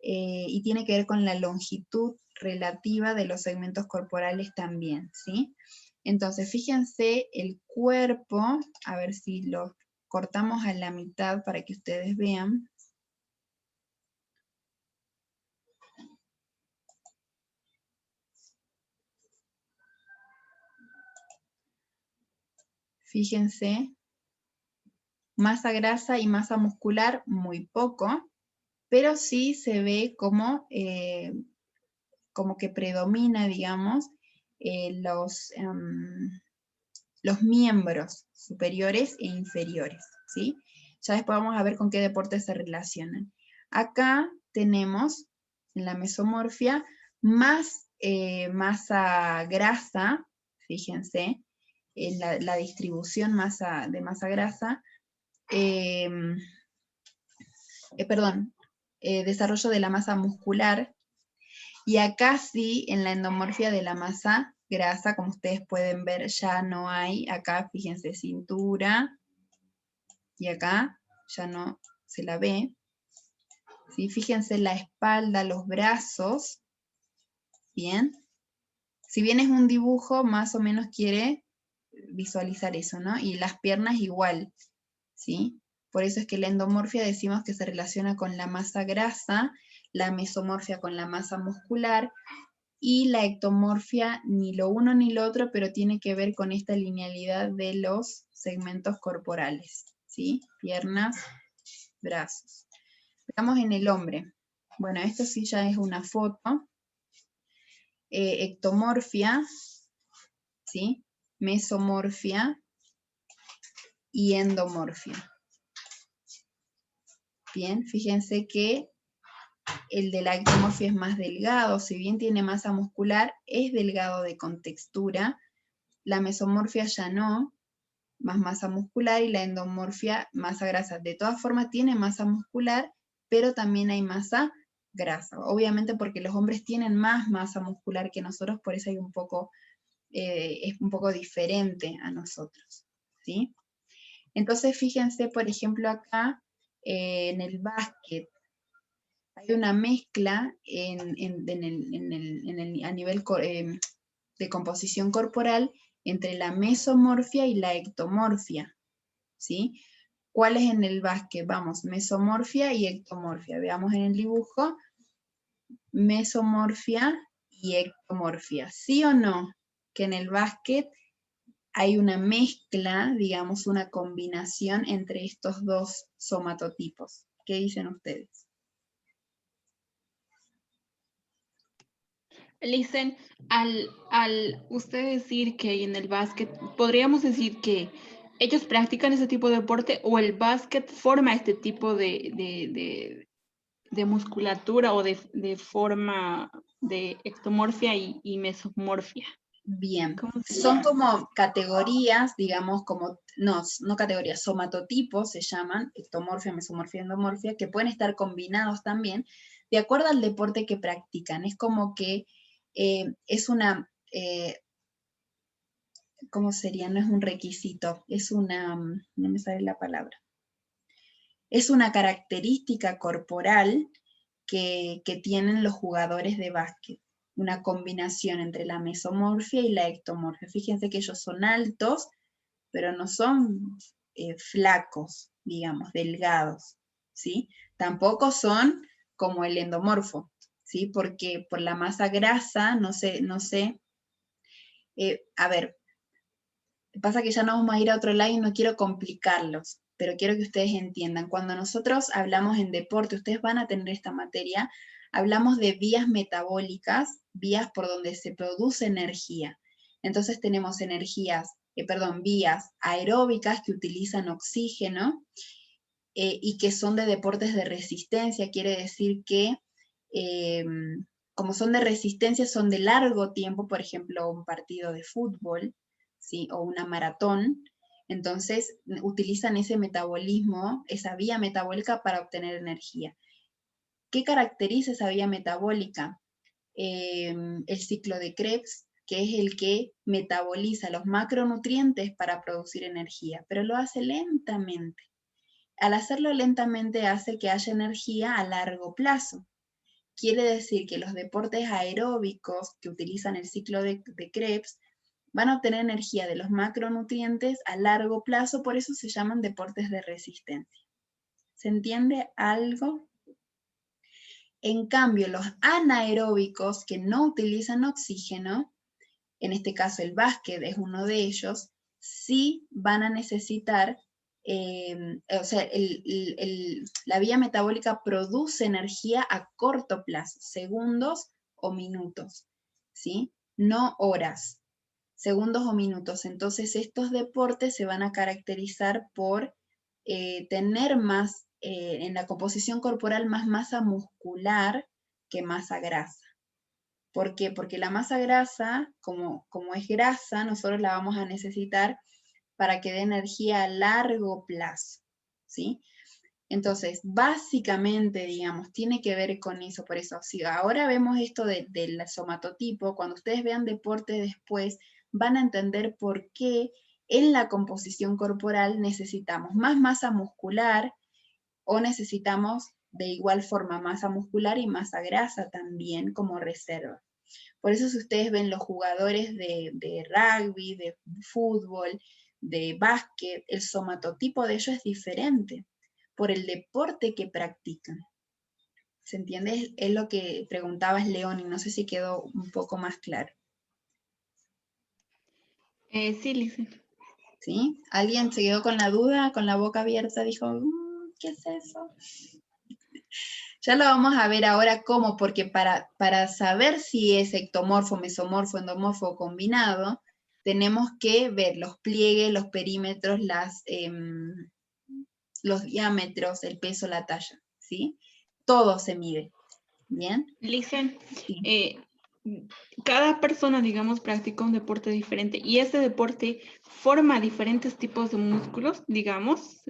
y tiene que ver con la longitud relativa de los segmentos corporales también, ¿sí? Entonces, fíjense el cuerpo, a ver si lo cortamos a la mitad para que ustedes vean. Fíjense, masa grasa y masa muscular muy poco, pero sí se ve como que predomina, digamos, los miembros superiores e inferiores, ¿sí? Ya después vamos a ver con qué deportes se relacionan. Acá tenemos, en la mesomorfia, más masa grasa, fíjense, en la distribución de masa grasa, desarrollo de la masa muscular, y acá sí, en la endomorfia de la masa grasa, como ustedes pueden ver, ya no hay, acá fíjense, cintura, y acá ya no se la ve. ¿Sí? Fíjense la espalda, los brazos, bien. Si bien es un dibujo, más o menos quiere visualizar eso, ¿no? Y las piernas igual, ¿sí? Por eso es que la endomorfia decimos que se relaciona con la masa grasa, la mesomorfia con la masa muscular, y la ectomorfia ni lo uno ni lo otro, pero tiene que ver con esta linealidad de los segmentos corporales, ¿sí? Piernas, brazos. Veamos en el hombre. Bueno, esto sí ya es una foto. Ectomorfia, ¿sí? Mesomorfia y endomorfia. Bien, fíjense que el de la ectomorfia es más delgado, si bien tiene masa muscular, es delgado de contextura. La mesomorfia ya no, más masa muscular, y la endomorfia masa grasa. De todas formas tiene masa muscular, pero también hay masa grasa. Obviamente porque los hombres tienen más masa muscular que nosotros, por eso hay un poco, es un poco diferente a nosotros, ¿sí? Entonces fíjense, por ejemplo, acá en el básquet, hay una mezcla a nivel de composición corporal entre la mesomorfia y la ectomorfia, ¿sí? ¿Cuál es en el básquet? Vamos, mesomorfia y ectomorfia. Veamos en el dibujo, mesomorfia y ectomorfia. ¿Sí o no? Que en el básquet hay una mezcla, digamos, una combinación entre estos dos somatotipos. ¿Qué dicen ustedes? Listen, al usted decir que en el básquet, podríamos decir que ellos practican ese tipo de deporte o el básquet forma este tipo de musculatura o de forma de ectomorfia y mesomorfia. Bien, ¿Cómo son sería? como categorías, digamos, como, no categorías, somatotipos se llaman, ectomorfia, mesomorfia, endomorfia, que pueden estar combinados también, de acuerdo al deporte que practican. Es como que es una, ¿cómo sería? No es un requisito, es una, no me sale la palabra. Es una característica corporal que tienen los jugadores de básquet. Una combinación entre la mesomorfia y la ectomorfia. Fíjense que ellos son altos, pero no son flacos, digamos, delgados, ¿sí? Tampoco son como el endomorfo, ¿sí? Porque por la masa grasa, a ver, pasa que ya no vamos a ir a otro lado y no quiero complicarlos, pero quiero que ustedes entiendan. Cuando nosotros hablamos en deporte, ustedes van a tener esta materia, hablamos de vías metabólicas, vías por donde se produce energía. Entonces tenemos vías aeróbicas que utilizan oxígeno y que son de deportes de resistencia. Quiere decir que como son de resistencia, son de largo tiempo, por ejemplo, un partido de fútbol, ¿sí? O una maratón. Entonces utilizan ese metabolismo, esa vía metabólica para obtener energía. ¿Qué caracteriza esa vía metabólica? El ciclo de Krebs, que es el que metaboliza los macronutrientes para producir energía, pero lo hace lentamente. Al hacerlo lentamente hace que haya energía a largo plazo. Quiere decir que los deportes aeróbicos que utilizan el ciclo de Krebs van a obtener energía de los macronutrientes a largo plazo, por eso se llaman deportes de resistencia. ¿Se entiende algo? En cambio, los anaeróbicos que no utilizan oxígeno, en este caso el básquet es uno de ellos, sí van a necesitar, la vía metabólica produce energía a corto plazo, segundos o minutos, ¿sí? No horas, segundos o minutos. Entonces estos deportes se van a caracterizar por tener más, en la composición corporal, más masa muscular que masa grasa. ¿Por qué? Porque la masa grasa, como es grasa, nosotros la vamos a necesitar para que dé energía a largo plazo, ¿sí? Entonces, básicamente, digamos, tiene que ver con eso. Por eso, si ahora vemos esto del somatotipo, cuando ustedes vean deporte después, van a entender por qué en la composición corporal necesitamos más masa muscular o necesitamos de igual forma masa muscular y masa grasa también como reserva. Por eso si ustedes ven los jugadores de rugby, de fútbol, de básquet, el somatotipo de ellos es diferente. por el deporte que practican. ¿Se entiende? Es lo que preguntabas, León, y no sé si quedó un poco más claro. Sí, Lice. ¿Sí? ¿Alguien se quedó con la duda, con la boca abierta? Dijo, ¿qué es eso? Ya lo vamos a ver ahora cómo, porque para saber si es ectomorfo, mesomorfo, endomorfo o combinado, tenemos que ver los pliegues, los perímetros, los diámetros, el peso, la talla, ¿sí? Todo se mide, ¿bien? Lice, Sí. cada persona, digamos, practica un deporte diferente y ese deporte forma diferentes tipos de músculos, digamos,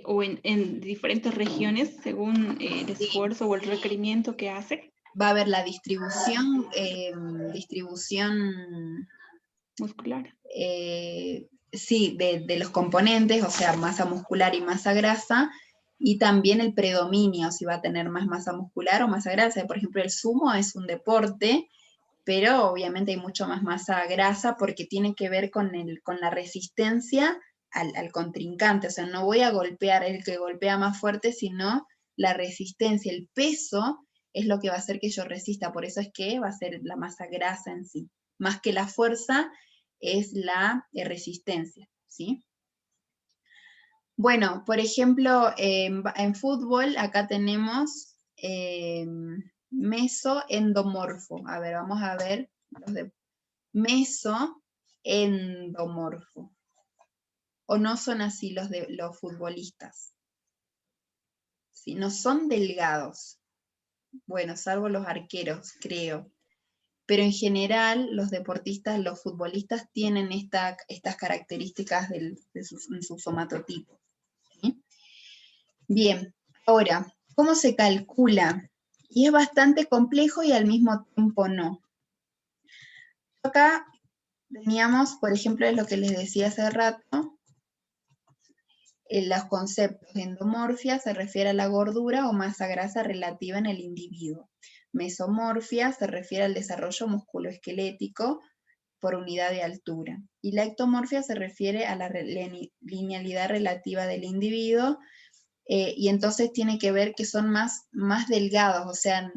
o en diferentes regiones según el esfuerzo o el requerimiento que hace. Va a haber la distribución Muscular. sí, de los componentes, o sea, masa muscular y masa grasa, y también el predominio, si va a tener más masa muscular o masa grasa. Por ejemplo, el sumo es un deporte, pero obviamente hay mucho más masa grasa porque tiene que ver con la resistencia al contrincante. O sea, no voy a golpear el que golpea más fuerte, sino la resistencia, el peso es lo que va a hacer que yo resista. Por eso es que va a ser la masa grasa en sí. Más que la fuerza es la resistencia, ¿sí? Bueno, por ejemplo, en fútbol acá tenemos mesoendomorfo. A ver, vamos a ver los de mesoendomorfo. ¿O no son así los de los futbolistas? ¿Sí? No son delgados. Bueno, salvo los arqueros, creo. Pero en general los deportistas, los futbolistas tienen estas características en su somatotipo. ¿Sí? Bien, ahora, ¿cómo se calcula? Y es bastante complejo y al mismo tiempo no. Acá teníamos, por ejemplo, es lo que les decía hace rato, los conceptos de endomorfia se refiere a la gordura o masa grasa relativa en el individuo. Mesomorfia se refiere al desarrollo musculoesquelético por unidad de altura. Y la ectomorfia se refiere a la linealidad relativa del individuo, y entonces tiene que ver que son más delgados, o sea,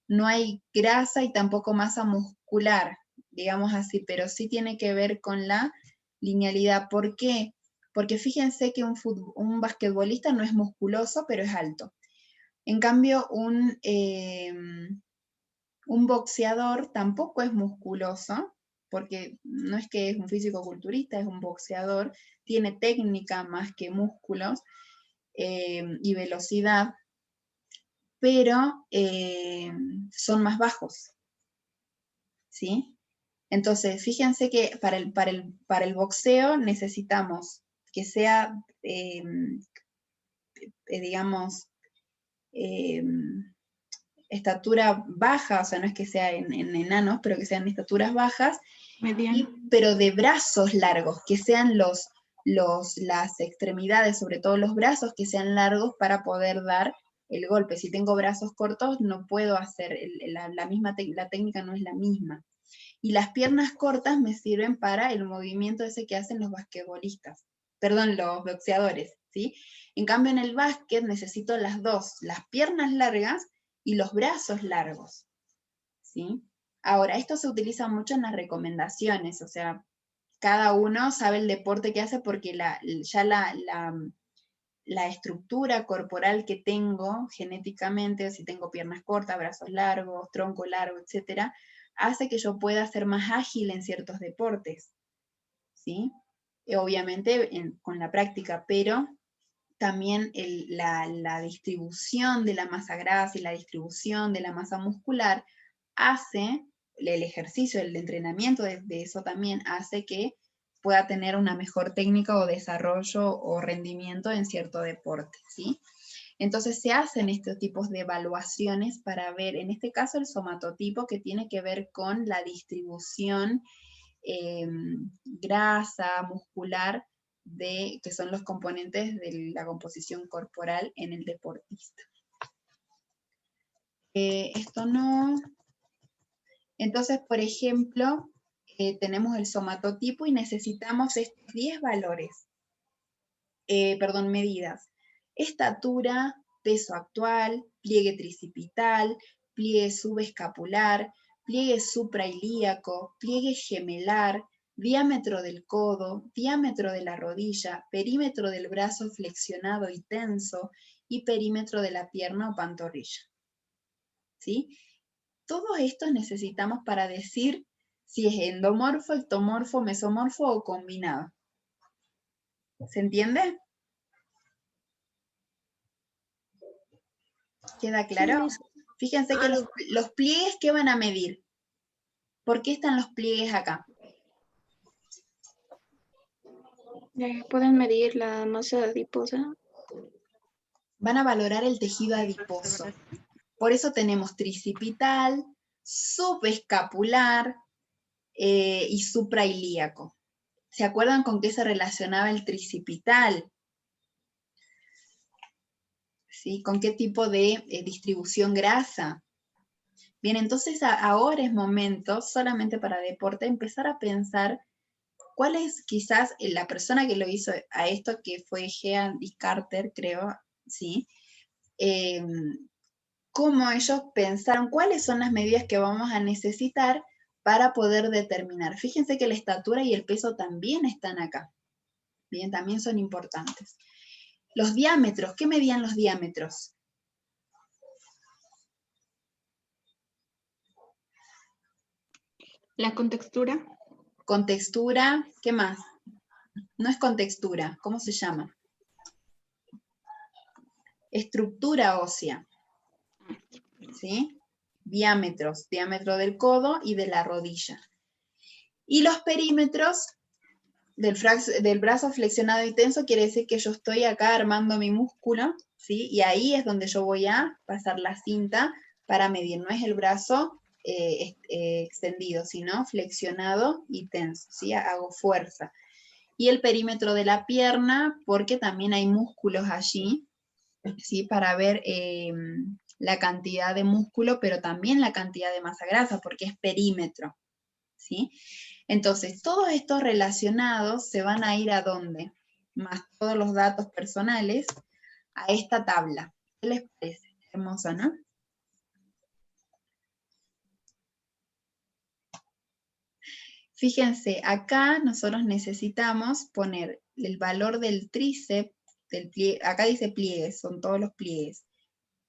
no hay grasa y tampoco masa muscular, digamos así, pero sí tiene que ver con la linealidad. ¿Por qué? Porque fíjense que un basquetbolista no es musculoso, pero es alto. En cambio, un boxeador tampoco es musculoso, porque no es que es un físico-culturista, es un boxeador, tiene técnica más que músculos y velocidad, pero son más bajos, ¿sí? Entonces, fíjense que para el boxeo necesitamos que sea, digamos, estatura baja, o sea, no es que sea en enanos, pero que sean estaturas bajas, Mediano. pero de brazos largos, que sean las extremidades, sobre todo los brazos, que sean largos para poder dar el golpe. Si tengo brazos cortos, no puedo hacer la técnica no es la misma. Y las piernas cortas me sirven para el movimiento ese que hacen los basquetbolistas, perdón, los boxeadores, ¿sí? En cambio, en el básquet necesito las dos, las piernas largas y los brazos largos, ¿sí? Ahora, esto se utiliza mucho en las recomendaciones, o sea, cada uno sabe el deporte que hace porque ya la estructura corporal que tengo genéticamente, si tengo piernas cortas, brazos largos, tronco largo, etcétera, hace que yo pueda ser más ágil en ciertos deportes, ¿sí? Obviamente con la práctica, pero también la distribución de la masa grasa y la distribución de la masa muscular hace, el ejercicio, el entrenamiento de eso también hace que pueda tener una mejor técnica o desarrollo o rendimiento en cierto deporte, ¿sí? Entonces se hacen estos tipos de evaluaciones para ver, en este caso, el somatotipo, que tiene que ver con la distribución grasa, muscular, que son los componentes de la composición corporal en el deportista. Esto no. Entonces, por ejemplo, tenemos el somatotipo y necesitamos estos 10 valores, medidas. estatura, peso actual, pliegue tricipital, pliegue subescapular, pliegue suprailíaco, pliegue gemelar, diámetro del codo, diámetro de la rodilla, perímetro del brazo flexionado y tenso, y perímetro de la pierna o pantorrilla. ¿Sí? Todos estos necesitamos para decir si es endomorfo, ectomorfo, mesomorfo o combinado. ¿Se entiende? ¿Queda claro? Sí, Fíjense que los pliegues, ¿qué van a medir? ¿Por qué están los pliegues acá? Pueden medir la masa adiposa. Van a valorar el tejido adiposo. Por eso tenemos tricipital, subescapular y suprailíaco. ¿Se acuerdan con qué se relacionaba el tricipital? ¿Sí? ¿Con qué tipo de distribución grasa? Bien, entonces ahora es momento, solamente para deporte, empezar a pensar cuál es quizás la persona que lo hizo a esto, que fue Jean y Carter, creo, ¿sí? Cómo ellos pensaron cuáles son las medidas que vamos a necesitar para poder determinar. Fíjense que la estatura y el peso también están acá. Bien, también son importantes. Los diámetros, ¿qué medían los diámetros? La contextura. Contextura, ¿qué más? No es contextura, ¿cómo se llama? Estructura ósea. ¿Sí? Diámetros, diámetro del codo y de la rodilla. Y los perímetros del brazo flexionado y tenso quiere decir que yo estoy acá armando mi músculo, ¿sí? Y ahí es donde yo voy a pasar la cinta para medir. No es el brazo extendido, sino flexionado y tenso, ¿sí? Hago fuerza. Y el perímetro de la pierna, porque también hay músculos allí, ¿sí? Para ver la cantidad de músculo, pero también la cantidad de masa grasa, porque es perímetro, ¿sí? Entonces, todos estos relacionados se van a ir ¿a dónde? Más todos los datos personales, a esta tabla. ¿Qué les parece? Hermoso, ¿no? Fíjense, acá nosotros necesitamos poner el valor del tríceps, del pliegue, acá dice pliegues, son todos los pliegues.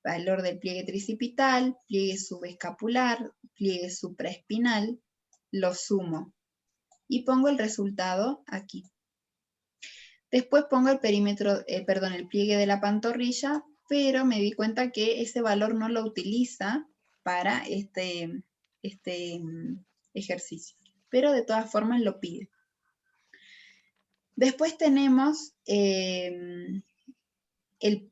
Valor del pliegue tricipital, pliegue subescapular, pliegue supraespinal, lo sumo. Y pongo el resultado aquí. Después pongo el perímetro, el pliegue de la pantorrilla, pero me di cuenta que ese valor no lo utiliza para este ejercicio. Pero de todas formas lo pide. Después tenemos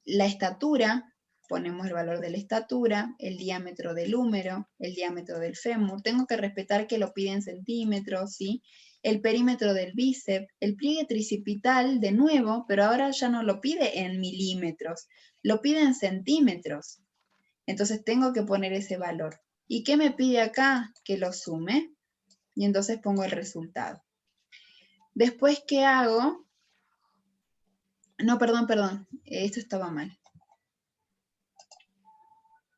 la estatura, ponemos el valor de la estatura, el diámetro del húmero, el diámetro del fémur. Tengo que respetar que lo pide en centímetros, ¿sí? El perímetro del bíceps, el pliegue tricipital de nuevo, pero ahora ya no lo pide en milímetros, lo pide en centímetros. Entonces tengo que poner ese valor. ¿Y qué me pide acá? Que lo sume. Y entonces pongo el resultado. Después, ¿qué hago? No, perdón, esto estaba mal.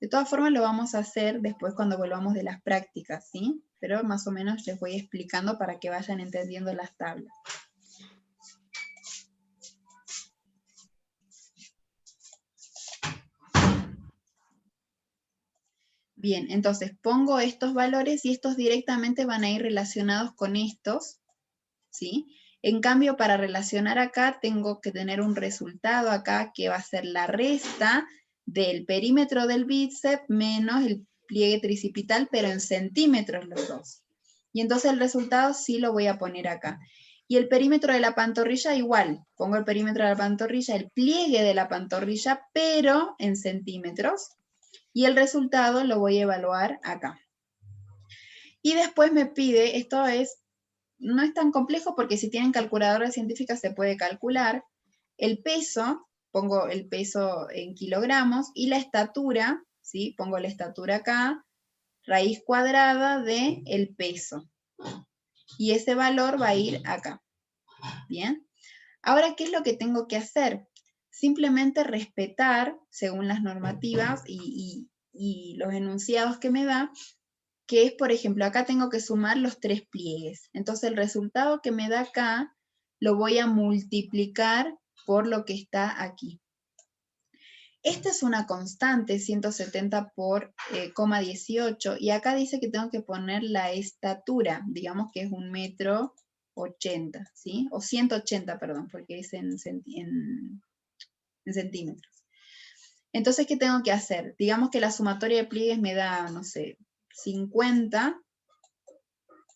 De todas formas lo vamos a hacer después cuando volvamos de las prácticas, ¿sí? Pero más o menos les voy explicando para que vayan entendiendo las tablas. Bien, entonces pongo estos valores y estos directamente van a ir relacionados con estos, ¿sí? En cambio, para relacionar acá tengo que tener un resultado acá que va a ser la resta del perímetro del bíceps menos el pliegue tricipital, pero en centímetros los dos. Y entonces el resultado sí lo voy a poner acá. Y el perímetro de la pantorrilla igual. Pongo el perímetro de la pantorrilla, el pliegue de la pantorrilla, pero en centímetros. Y el resultado lo voy a evaluar acá. Y después me pide, no es tan complejo porque si tienen calculadora científica se puede calcular. El peso, pongo el peso en kilogramos, y la estatura, ¿sí? Pongo la estatura acá, raíz cuadrada de el peso. Y ese valor va a ir acá. ¿Bien? Ahora, ¿qué es lo que tengo que hacer? simplemente respetar, según las normativas y los enunciados que me da, que es, por ejemplo, acá tengo que sumar los 3 pliegues. Entonces el resultado que me da acá lo voy a multiplicar por lo que está aquí. Esta es una constante, 170 por 0,18, y acá dice que tengo que poner la estatura, digamos que es 1,80 m, ¿sí? O 180, perdón, porque es en centímetros. Entonces, ¿qué tengo que hacer? Digamos que la sumatoria de pliegues me da, no sé, 50,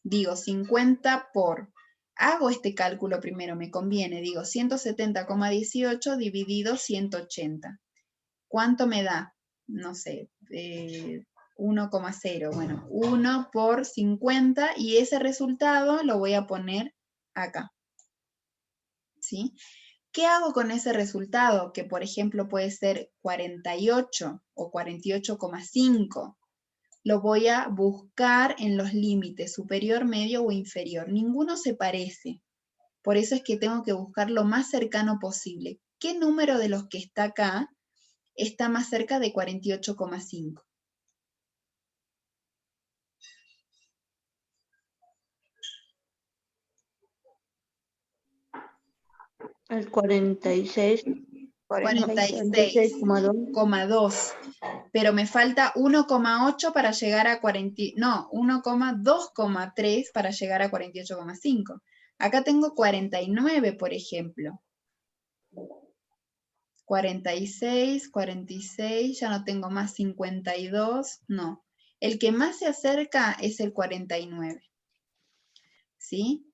digo 50 por, hago este cálculo primero, me conviene, digo 170,18 dividido 180. ¿Cuánto me da? No sé, 1,0, bueno, 1 por 50, y ese resultado lo voy a poner acá, ¿sí? ¿Qué hago con ese resultado? Que por ejemplo puede ser 48 o 48,5. Lo voy a buscar en los límites, superior, medio o inferior. Ninguno se parece. Por eso es que tengo que buscar lo más cercano posible. ¿Qué número de los que está acá está más cerca de 48,5? El 46. 46,2. 46,2. Pero me falta 1,8 para llegar a 1,2,3 para llegar a 48,5. Acá tengo 49, por ejemplo. 46, 46, ya no tengo más, 52, no. El que más se acerca es el 49. ¿Sí?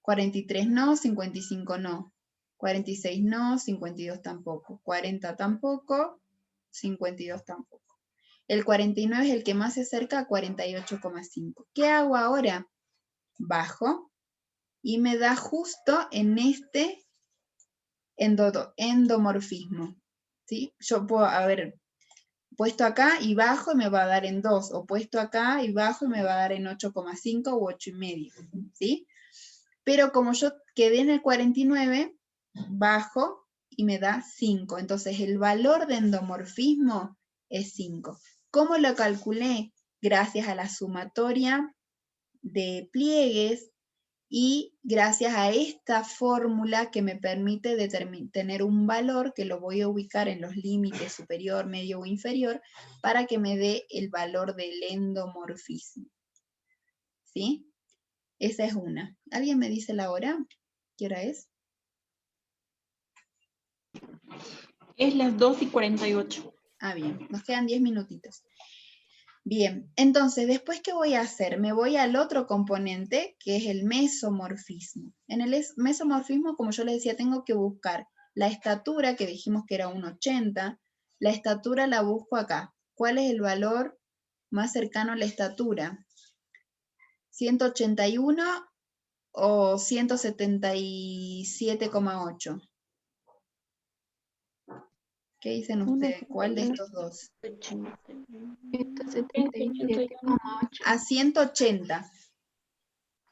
43 no, 55 no. 46 no, 52 tampoco. 40 tampoco, 52 tampoco. El 49 es el que más se acerca a 48,5. ¿Qué hago ahora? Bajo y me da justo en este endomorfismo. ¿Sí? Yo puedo haber puesto acá y bajo y me va a dar en 2, o puesto acá y bajo y me va a dar en 8,5 u 8,5. ¿Sí? Pero como yo quedé en el 49, bajo y me da 5. Entonces el valor de endomorfismo es 5. ¿Cómo lo calculé? Gracias a la sumatoria de pliegues y gracias a esta fórmula que me permite tener un valor que lo voy a ubicar en los límites superior, medio o inferior para que me dé el valor del endomorfismo. ¿Sí? Esa es una. ¿Alguien me dice la hora? ¿Qué hora es? Es las 2:48. Ah, bien. Nos quedan 10 minutitos. Bien, entonces, ¿después qué voy a hacer? Me voy al otro componente, que es el mesomorfismo. En el mesomorfismo, como yo les decía, tengo que buscar la estatura, que dijimos que era 1,80. La estatura la busco acá. ¿Cuál es el valor más cercano a la estatura? ¿181 o 177,8? ¿Qué dicen ustedes? ¿Cuál de estos dos? 177,8. A 180.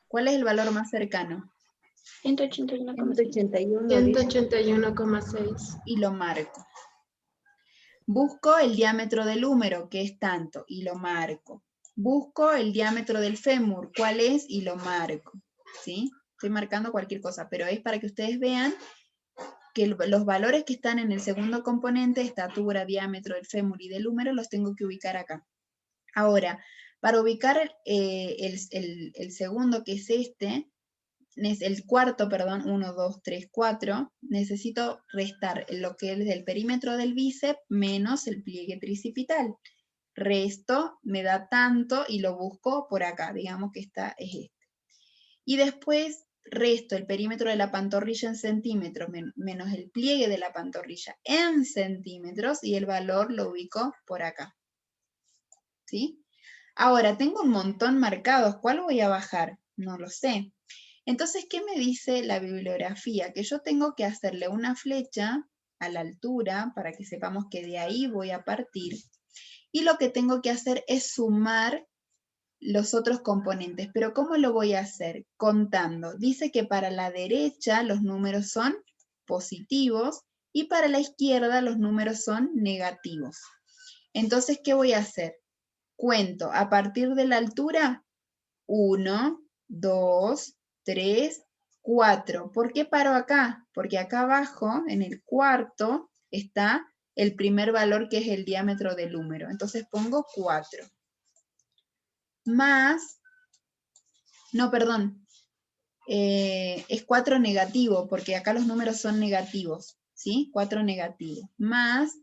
¿Cuál es el valor más cercano? 181,6. 181,6. Y lo marco. Busco el diámetro del húmero, que es tanto, y lo marco. Busco el diámetro del fémur, ¿cuál es? Y lo marco. ¿Sí? Estoy marcando cualquier cosa, pero es para que ustedes vean que los valores que están en el segundo componente, estatura, diámetro del fémur y del húmero, los tengo que ubicar acá. Ahora, para ubicar el segundo, que es el cuarto, perdón, 1, 2, 3, 4, necesito restar lo que es el perímetro del bíceps menos el pliegue tricipital. Resto, me da tanto y lo busco por acá, digamos que esta es este. Y después resto el perímetro de la pantorrilla en centímetros menos el pliegue de la pantorrilla en centímetros y el valor lo ubico por acá. ¿Sí? Ahora, tengo un montón marcados. ¿Cuál voy a bajar? No lo sé. Entonces, ¿qué me dice la bibliografía? Que yo tengo que hacerle una flecha a la altura para que sepamos que de ahí voy a partir. Y lo que tengo que hacer es sumar los otros componentes. ¿Pero cómo lo voy a hacer? Contando. Dice que para la derecha los números son positivos Y para la izquierda los números son negativos. Entonces, ¿qué voy a hacer? Cuento a partir de la altura 1, 2, 3, 4. ¿Por qué paro acá? Porque acá abajo, en el cuarto, está el primer valor que es el diámetro del húmero. Entonces pongo 4. Más, no, perdón, es 4 negativo, porque acá los números son negativos, ¿sí? 4 negativo. Más,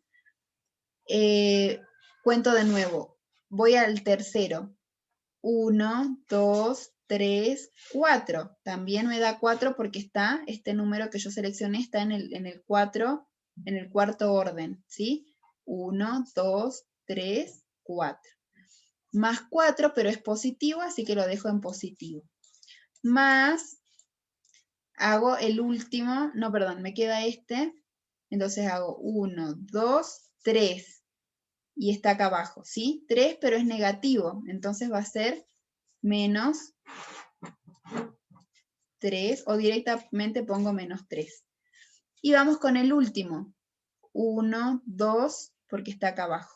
cuento de nuevo, voy al tercero. 1, 2, 3, 4. También me da 4 porque está, este número que yo seleccioné está en el 4, en el cuarto orden, ¿sí? 1, 2, 3, 4. Más 4, pero es positivo, así que lo dejo en positivo. Más, hago el último, no, perdón, me queda este. Entonces hago 1, 2, 3. Y está acá abajo, ¿sí? 3, pero es negativo, entonces va a ser menos 3, o directamente pongo menos 3. Y vamos con el último. 1, 2, porque está acá abajo.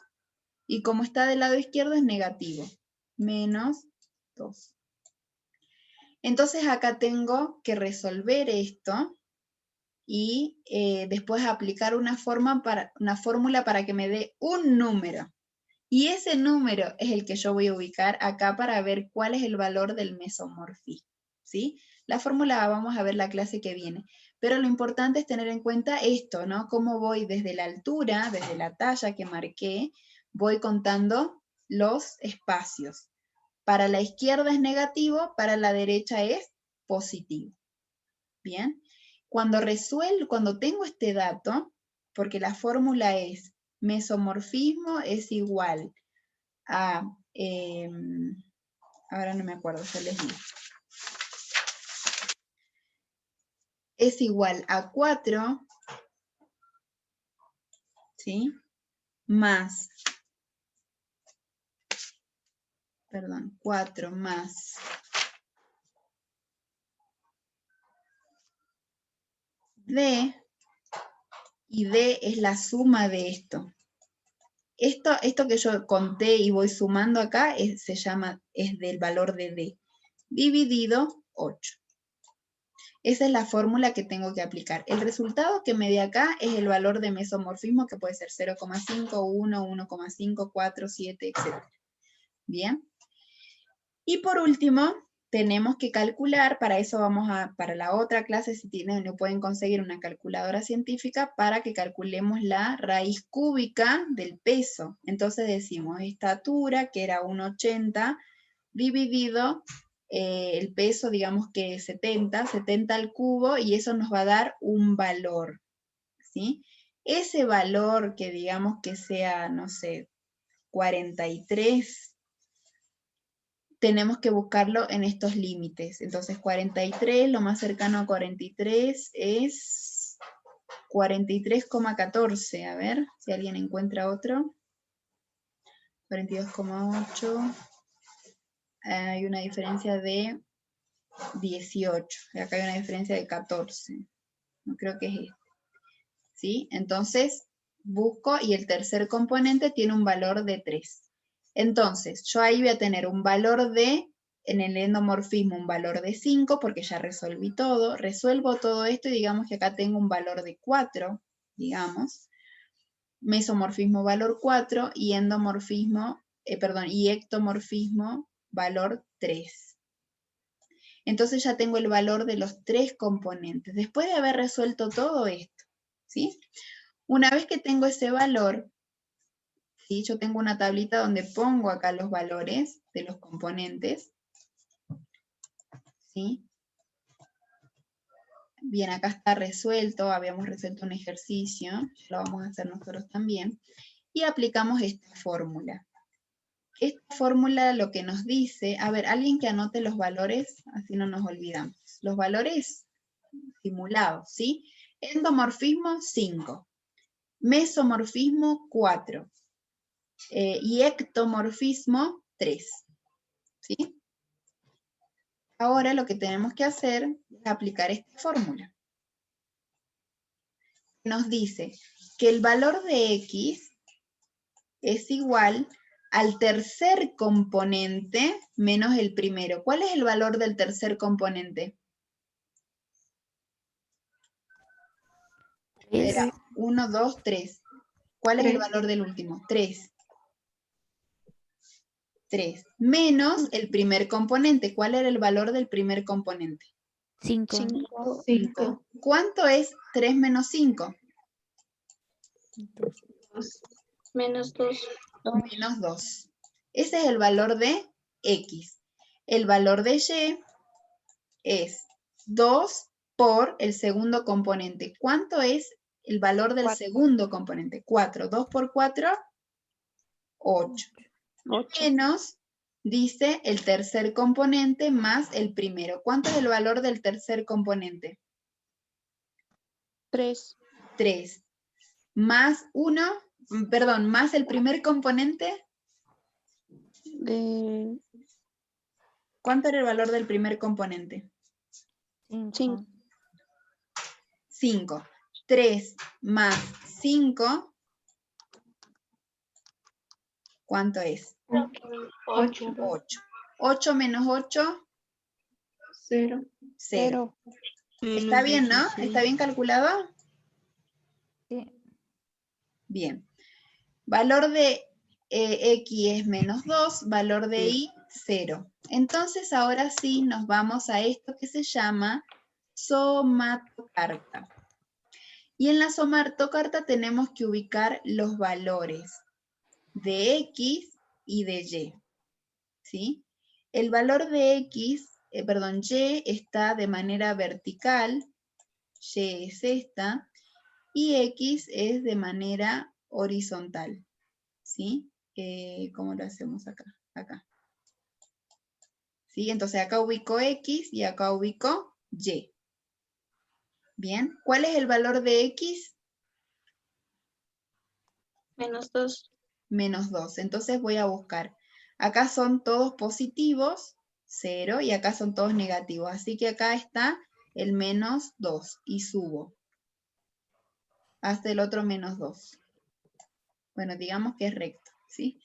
Y como está del lado izquierdo es negativo. Menos 2. Entonces acá tengo que resolver esto y después aplicar una fórmula para que me dé un número. Y ese número es el que yo voy a ubicar acá para ver cuál es el valor del mesomorfismo, ¿sí? La fórmula vamos a ver la clase que viene. Pero lo importante es tener en cuenta esto, ¿no? Cómo voy desde la altura, desde la talla que marqué, voy contando los espacios. Para la izquierda es negativo, para la derecha es positivo. Bien. Cuando tengo este dato, porque la fórmula es mesomorfismo es igual a, ahora no me acuerdo, yo les digo. Es igual a 4, ¿sí? Más, perdón, 4 más D, y D es la suma de esto. Esto que yo conté y voy sumando acá es del valor de D, dividido 8. Esa es la fórmula que tengo que aplicar. El resultado que me dé acá es el valor de mesomorfismo, que puede ser 0,5, 1, 1,5, 4, 7, etc. Bien. Y por último, tenemos que calcular, para eso para la otra clase, si no pueden conseguir una calculadora científica, para que calculemos la raíz cúbica del peso. Entonces decimos estatura, que era 1,80, dividido el peso, digamos que 70 al cubo, y eso nos va a dar un valor, ¿sí? Ese valor que digamos que sea, no sé, 43, tenemos que buscarlo en estos límites. Entonces 43, lo más cercano a 43 es 43,14. A ver si alguien encuentra otro. 42,8. Hay una diferencia de 18. Acá hay una diferencia de 14. No creo que es este. ¿Sí? Entonces busco y el tercer componente tiene un valor de 3. Entonces, yo ahí voy a tener un valor en el endomorfismo, un valor de 5, porque ya resolví todo. Resuelvo todo esto y digamos que acá tengo un valor de 4, digamos. Mesomorfismo valor 4 y y ectomorfismo valor 3. Entonces ya tengo el valor de los 3 componentes. Después de haber resuelto todo esto, ¿sí? Una vez que tengo ese valor, ¿sí? Yo tengo una tablita donde pongo acá los valores de los componentes, ¿sí? Bien, acá está resuelto, habíamos resuelto un ejercicio, lo vamos a hacer nosotros también, y aplicamos esta fórmula. Esta fórmula lo que nos dice, a ver, alguien que anote los valores, así no nos olvidamos. Los valores simulados, ¿sí? Endomorfismo 5, mesomorfismo 4, y ectomorfismo 3, ¿sí? Ahora lo que tenemos que hacer es aplicar esta fórmula. nos dice que el valor de X es igual al tercer componente menos el primero. ¿Cuál es el valor del tercer componente? Era 1, 2, 3. ¿Cuál es el valor del último? 3. 3. Menos el primer componente. ¿Cuál era el valor del primer componente? 5. 5. ¿Cuánto es 3 menos 5? Menos 2. Menos 2. Ese es el valor de X. El valor de Y es 2 por el segundo componente. ¿Cuánto es el valor del segundo componente? 4. 2 por 4, 8. Menos, dice, el tercer componente más el primero. ¿Cuánto es el valor del tercer componente? 3. 3. Más 1, perdón, más el primer componente. ¿Cuánto era el valor del primer componente? 5. 5. 3 más 5. ¿Cuánto es? 8. 8. 8 menos 8. 0. 0. Está bien, ¿no? ¿Está bien calculado? Sí. Bien. Valor de X es menos 2, valor de Y, 0. Entonces, ahora sí nos vamos a esto que se llama somatocarta. Y en la somatocarta tenemos que ubicar los valores de X y de Y. ¿Sí? El valor de Y está de manera vertical, Y es esta, y X es de manera horizontal. ¿Sí? ¿Cómo lo hacemos acá? Acá. ¿Sí? Entonces acá ubico X y acá ubico Y. Bien. ¿Cuál es el valor de X? Menos 2. Menos 2. Entonces voy a buscar. Acá son todos positivos, 0, y acá son todos negativos. Así que acá está el menos 2 y subo hasta el otro menos 2. Bueno, digamos que es recto, ¿sí?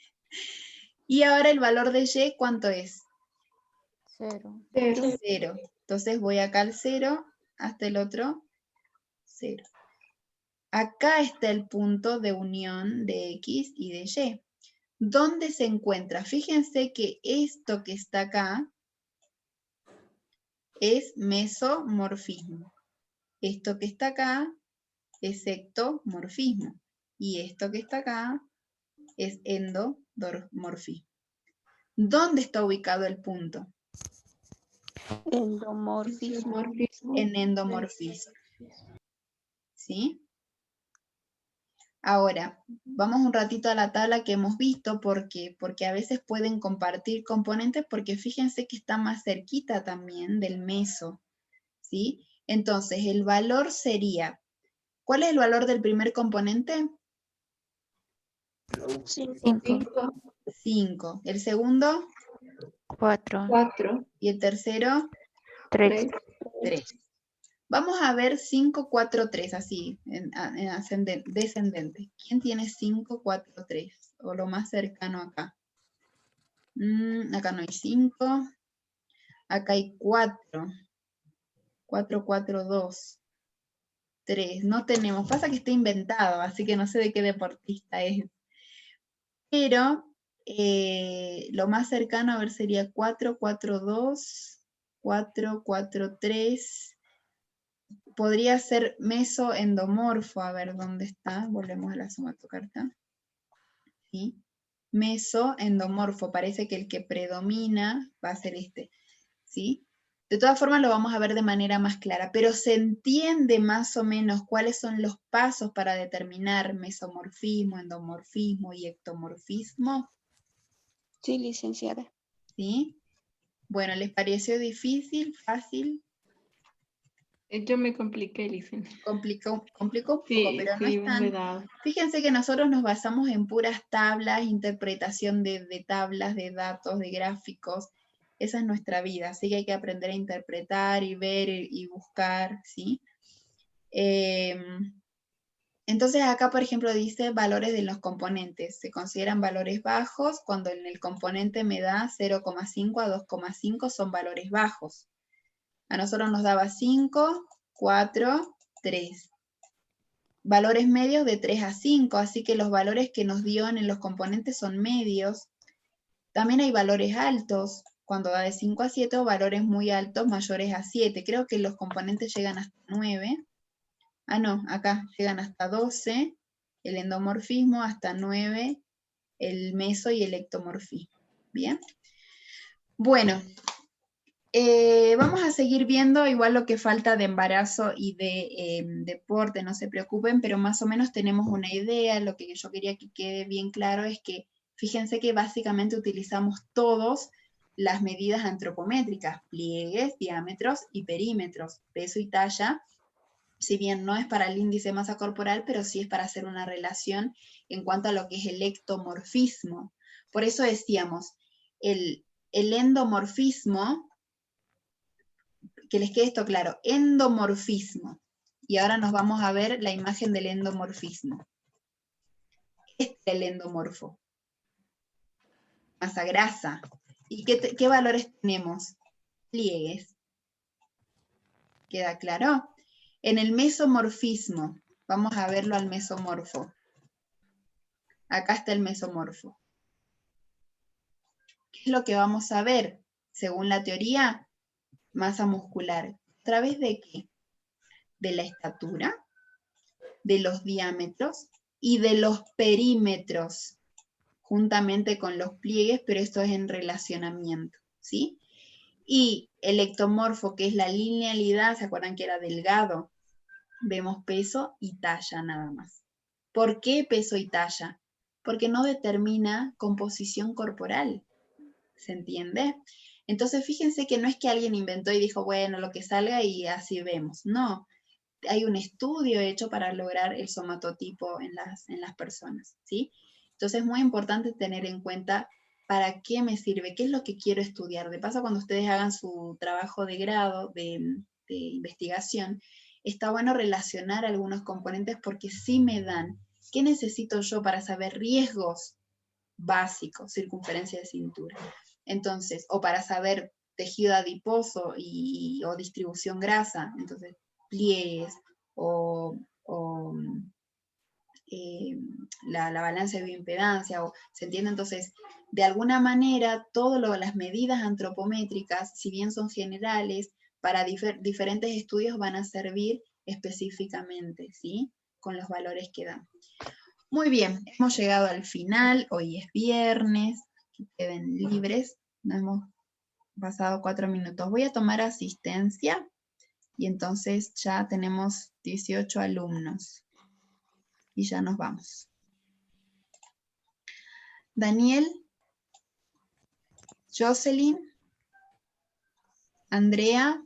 Y ahora el valor de Y, ¿cuánto es? 0. 0. Entonces voy acá al 0 hasta el otro 0. Acá está el punto de unión de X y de Y. ¿Dónde se encuentra? Fíjense que esto que está acá es mesomorfismo. Esto que está acá es ectomorfismo. Y esto que está acá es endomorfismo. ¿Dónde está ubicado el punto? Endomorfismo. En endomorfismo. ¿Sí? Ahora, vamos un ratito a la tabla que hemos visto, porque a veces pueden compartir componentes, porque fíjense que está más cerquita también del meso, ¿sí? Entonces, el valor sería, ¿cuál es el valor del primer componente? 5. 5. ¿El segundo? 4. ¿Y el tercero? 3. 3. Vamos a ver 5, 4, 3, así, en descendente. ¿Quién tiene 5, 4, 3? O lo más cercano acá. Acá no hay 5. Acá hay 4. 4, 4, 2. 3. No tenemos. Pasa que está inventado, así que no sé de qué deportista es. Pero lo más cercano a ver sería 4, 4, 2. 4, 4, 3. Podría ser mesoendomorfo. A ver, ¿dónde está? Volvemos a la somatocarta. ¿Sí? Mesoendomorfo. Parece que el que predomina va a ser este. ¿Sí? De todas formas lo vamos a ver de manera más clara, pero se entiende más o menos cuáles son los pasos para determinar mesomorfismo, endomorfismo y ectomorfismo. Sí, licenciada. ¿Sí? Bueno, ¿les pareció difícil, fácil? Yo me compliqué, licenciada. Complicó un poco, Sí, pero no sí, es tan... enredado. Fíjense que nosotros nos basamos en puras tablas, interpretación de tablas, de datos, de gráficos. Esa es nuestra vida, así que hay que aprender a interpretar y ver y buscar, ¿sí? Entonces acá, por ejemplo, dice valores de los componentes. Se consideran valores bajos cuando en el componente me da 0,5 a 2,5 son valores bajos. A nosotros nos daba 5, 4, 3. Valores medios de 3 a 5, así que los valores que nos dio en los componentes son medios. También hay valores altos, cuando da de 5 a 7, o valores muy altos mayores a 7. Creo que los componentes llegan hasta 9. Ah, no, acá llegan hasta 12, el endomorfismo, hasta 9, el meso y el ectomorfismo. Bien. Bueno, vamos a seguir viendo igual lo que falta de embarazo y de deporte, no se preocupen, pero más o menos tenemos una idea. Lo que yo quería que quede bien claro es que, fíjense que básicamente utilizamos todos las medidas antropométricas, pliegues, diámetros y perímetros, peso y talla. Si bien no es para el índice de masa corporal, pero sí es para hacer una relación en cuanto a lo que es el ectomorfismo. Por eso decíamos, el endomorfismo, que les quede esto claro, endomorfismo. Y ahora nos vamos a ver la imagen del endomorfismo. Este es el endomorfo. Masa grasa. ¿Y qué valores tenemos? Pliegues. ¿Queda claro? En el mesomorfismo, vamos a verlo al mesomorfo. Acá está el mesomorfo. ¿Qué es lo que vamos a ver? Según la teoría, masa muscular. ¿A través de qué? De la estatura, de los diámetros y de los perímetros, juntamente con los pliegues, pero esto es en relacionamiento, ¿sí? Y el ectomorfo, que es la linealidad, ¿se acuerdan que era delgado? Vemos peso y talla nada más. ¿Por qué peso y talla? Porque no determina composición corporal. ¿Se entiende? Entonces fíjense que no es que alguien inventó y dijo, bueno, lo que salga y así vemos. No, hay un estudio hecho para lograr el somatotipo en las personas, ¿sí? Entonces es muy importante tener en cuenta para qué me sirve, qué es lo que quiero estudiar. De paso, cuando ustedes hagan su trabajo de grado, de investigación, está bueno relacionar algunos componentes porque sí me dan. ¿Qué necesito yo para saber riesgos básicos, circunferencia de cintura? Entonces, o para saber tejido adiposo o distribución grasa, entonces pliegues o la balanza de bioimpedancia, ¿se entiende? Entonces, de alguna manera, todas las medidas antropométricas, si bien son generales, para diferentes estudios van a servir específicamente, ¿sí? Con los valores que dan. Muy bien, hemos llegado al final, hoy es viernes, que queden libres, nos hemos pasado 4 minutos. Voy a tomar asistencia y entonces ya tenemos 18 alumnos y ya nos vamos. Daniel, Jocelyn, Andrea,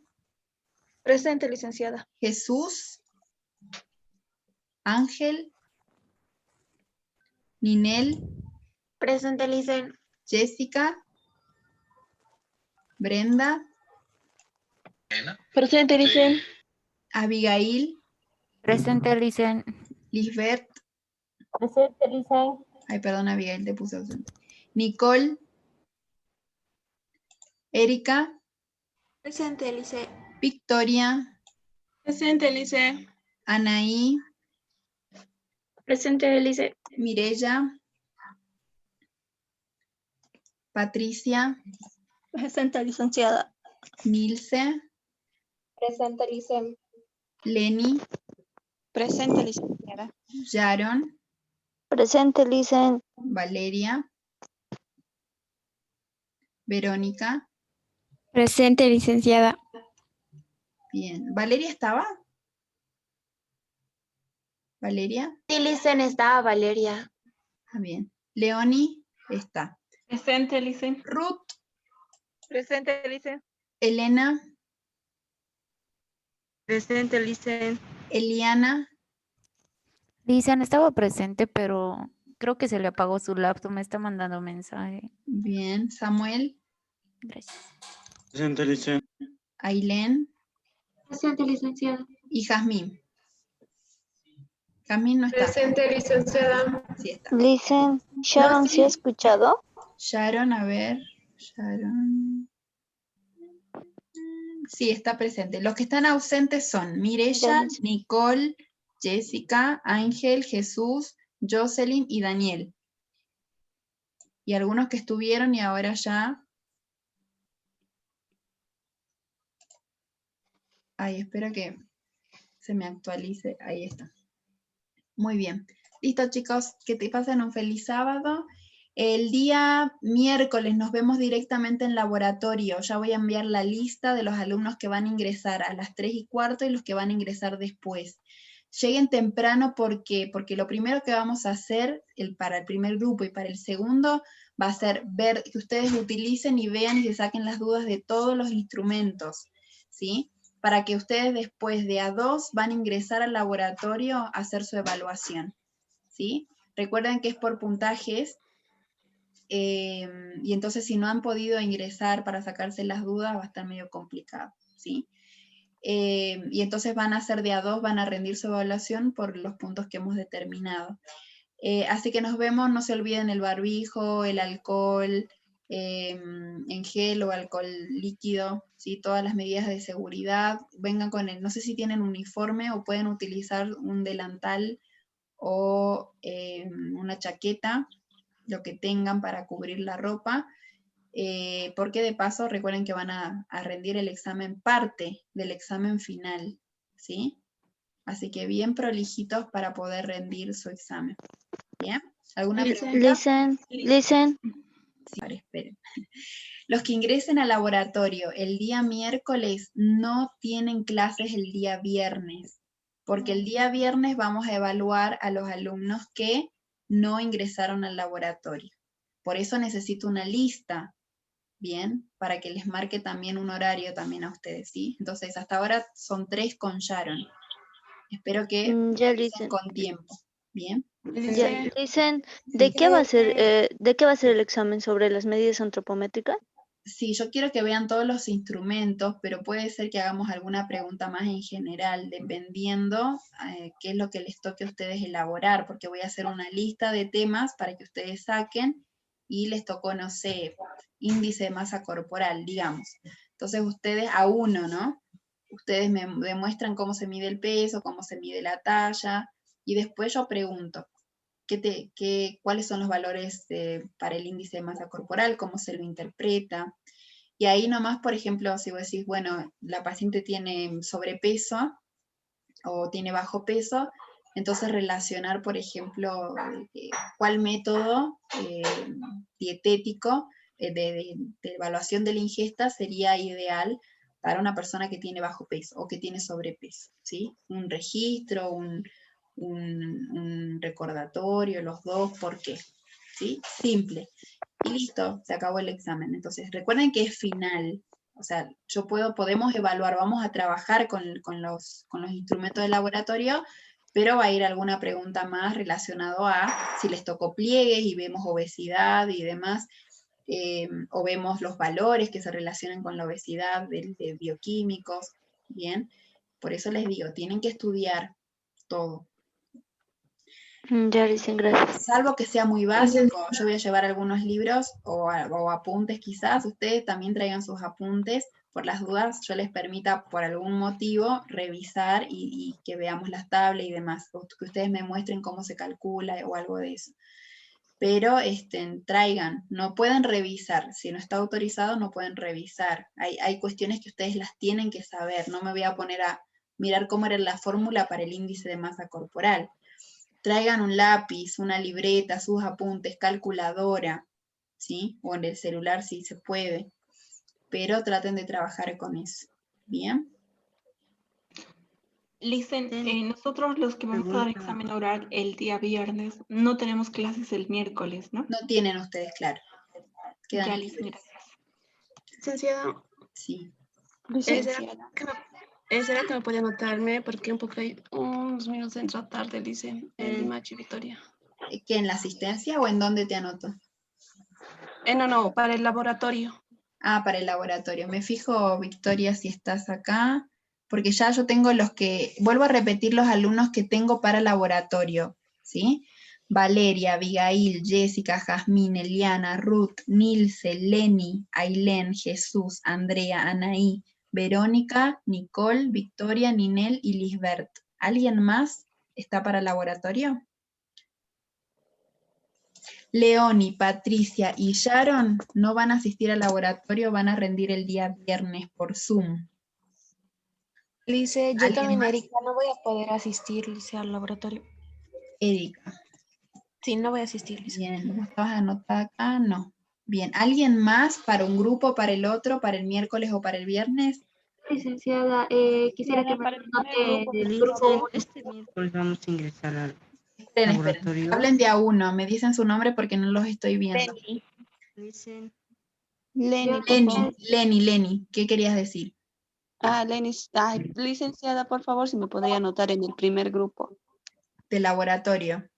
Presente, licenciada. Jesús, Ángel, Ninel, Presente, Licen. Jessica, Brenda, Presente, licen. Abigail, Presente, Licen. Lisbeth, Presente, Licen. ay, perdón, Abigail, te puse ausente. Nicole, Erika, Presente, Lice. Victoria, Presente, licen. Anaí, Presente, Lice. Mirella, Patricia, Presente, licenciada. Nilce, Presente, licen. Lenny, Presente, licenciada. Sharon, Presente, licen. Valeria, Verónica. Presente, licenciada. Bien. ¿Valeria estaba? ¿Valeria? Sí, Licen, estaba Valeria. Ah, bien. Leoni está. Presente, licen. Ruth, Presente, licen. Elena, Presente, licen. Eliana, Licen estaba presente, pero creo que se le apagó su laptop. Me está mandando mensaje. bien. Samuel, Gracias. Presente, licen. Ailén Presente, licenciada. y Jazmín. Camille no está. Presente, licenciada. Sí está. Licen, Sharon, No, ¿sí ha sí. escuchado? Sharon, a ver. Sharon. Sí, está presente. Los que están ausentes son Mireya, Liz. Nicole, Jessica, Ángel, Jesús, Jocelyn y Daniel. Y algunos que estuvieron y ahora ya... Ay, espero que se me actualice. Ahí está. Muy bien. Listo, chicos. Que te pasen un feliz sábado. El día miércoles nos vemos directamente en laboratorio. Ya voy a enviar la lista de los alumnos que van a ingresar a las 3:15 y los que van a ingresar después. Lleguen temprano porque lo primero que vamos a hacer para el primer grupo y para el segundo va a ser ver que ustedes utilicen y vean y se saquen las dudas de todos los instrumentos, ¿sí? Para que ustedes después de a 2 van a ingresar al laboratorio a hacer su evaluación, ¿sí? Recuerden que es por puntajes. Y entonces si no han podido ingresar para sacarse las dudas va a estar medio complicado, ¿sí? Y entonces van a ser de a 2, van a rendir su evaluación por los puntos que hemos determinado. Así que nos vemos, no se olviden el barbijo, el alcohol en gel o alcohol líquido, ¿sí? Todas las medidas de seguridad, vengan con no sé si tienen uniforme o pueden utilizar un delantal o una chaqueta, lo que tengan para cubrir la ropa, porque de paso recuerden que van a rendir el examen, parte del examen final, ¿sí? Así que bien prolijitos para poder rendir su examen. ¿Bien? ¿Alguna pregunta? Listen. Sí, ahora esperen. Los que ingresen al laboratorio el día miércoles no tienen clases el día viernes, porque el día viernes vamos a evaluar a los alumnos que no ingresaron al laboratorio. Por eso necesito una lista, ¿bien? Para que les marque también un horario también a ustedes, ¿sí? Entonces, hasta ahora son 3 con Sharon. Espero que Ya, revisen Listen. con tiempo, ¿bien? Ya, Listen, ¿de qué va a ser el examen? ¿Sobre las medidas antropométricas? Sí, yo quiero que vean todos los instrumentos, pero puede ser que hagamos alguna pregunta más en general, dependiendo qué es lo que les toque a ustedes elaborar, porque voy a hacer una lista de temas para que ustedes saquen y les tocó, no sé, índice de masa corporal, digamos. Entonces ustedes a uno, ¿no? Ustedes me demuestran cómo se mide el peso, cómo se mide la talla, y después yo pregunto, ¿cuáles son los valores para el índice de masa corporal? ¿Cómo se lo interpreta? Y ahí nomás, por ejemplo, si vos decís, bueno, la paciente tiene sobrepeso o tiene bajo peso, entonces relacionar, por ejemplo, cuál método dietético de evaluación de la ingesta sería ideal para una persona que tiene bajo peso o que tiene sobrepeso, ¿sí? Un registro, un recordatorio, los dos, ¿por qué? ¿Sí? Simple. Y listo, se acabó el examen. Entonces, recuerden que es final. O sea, podemos evaluar, vamos a trabajar con los instrumentos de laboratorio, pero va a ir alguna pregunta más relacionado a si les tocó pliegues y vemos obesidad y demás, o vemos los valores que se relacionan con la obesidad de bioquímicos, ¿bien? Por eso les digo, tienen que estudiar todo. Ya, Listen, gracias. Salvo que sea muy básico, yo voy a llevar algunos libros o apuntes quizás, ustedes también traigan sus apuntes, por las dudas yo les permita por algún motivo revisar y que veamos las tablas y demás, o que ustedes me muestren cómo se calcula o algo de eso. Pero traigan, no pueden revisar, si no está autorizado no pueden revisar, hay cuestiones que ustedes las tienen que saber, no me voy a poner a mirar cómo era la fórmula para el índice de masa corporal. Traigan un lápiz, una libreta, sus apuntes, calculadora, ¿sí? O en el celular si se puede, pero traten de trabajar con eso, ¿bien? Listen, nosotros los que vamos a dar examen oral el día viernes, no tenemos clases el miércoles, ¿no? No tienen ustedes, claro. Quedan Ya, libres. Listen, gracias. Licenciada, Sí. ¿será que me puede anotarme? Porque un poco hay unos minutos de entrar tarde, dice, en Limache, Vitoria. ¿Qué, en la asistencia o en dónde te anoto? No, para el laboratorio. Ah, para el laboratorio. Me fijo, Victoria, si estás acá. porque ya yo tengo los que, vuelvo a repetir los alumnos que tengo para laboratorio, ¿sí? Valeria, Abigail, Jessica, Jazmín, Eliana, Ruth, Nilce, Lenny, Ailén, Jesús, Andrea, Anaí, Verónica, Nicole, Victoria, Ninel y Lisbeth. ¿Alguien más está para laboratorio? Leoni, Patricia y Sharon no van a asistir al laboratorio, van a rendir el día viernes por Zoom. Lice, yo ¿Alguien también, más? Erika, no voy a poder asistir, Lice, al laboratorio. Erika. Sí, no voy a asistir, Lice. Bien, ¿vos estabas anotada acá? No. Bien, ¿alguien más para un grupo, para el otro, para el miércoles o para el viernes? Licenciada, quisiera que me anote el grupo. Este miércoles vamos a ingresar al Esperen, laboratorio. hablen de a uno, me dicen su nombre porque no los estoy viendo. Dicen Lenny, por favor. Lenny, ¿qué querías decir? Lenny, licenciada, por favor, si me podría anotar en el primer grupo. De laboratorio.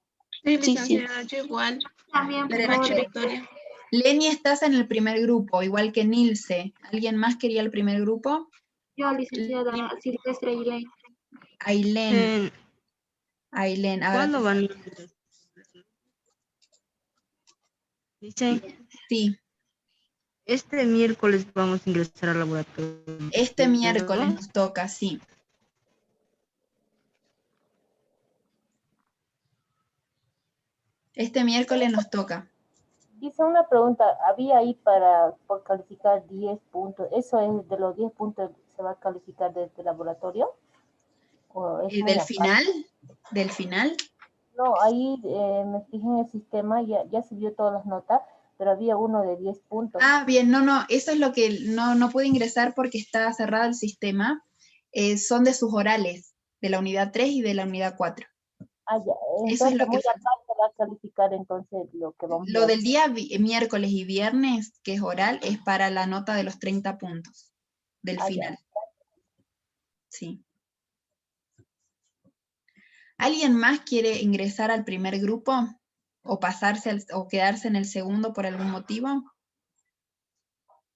Sí, Sí, sí. licenciada, yo igual. También, por Esperen, favor. Victoria. Lenny, estás en el primer grupo, igual que Nilce. ¿Alguien más quería el primer grupo? Yo, licenciada Silvestre y Ailén. Ailén, ahora ¿cuándo van a ingresar? Dicen, sí. este miércoles vamos a ingresar al laboratorio. Este miércoles nos toca, sí. Este miércoles nos toca. Hice una pregunta, había ahí por calificar 10 puntos, ¿eso es de los 10 puntos se va a calificar desde el laboratorio? ¿O es muy ¿Del aparte? final? ¿Del final? No, ahí me fijé en el sistema, ya se vio todas las notas, pero había uno de 10 puntos. Ah, bien, no, eso es lo que no puede ingresar porque está cerrado el sistema. Son de sus orales, de la unidad 3 y de la unidad 4. Ah, ya, Eso es entonces lo que muy falta. aparte va a calificar entonces lo que vamos a Lo ver. del día miércoles y viernes, que es oral, es para la nota de los 30 puntos del final. Ya. Sí. ¿Alguien más quiere ingresar al primer grupo? ¿O pasarse o quedarse en el segundo por algún motivo?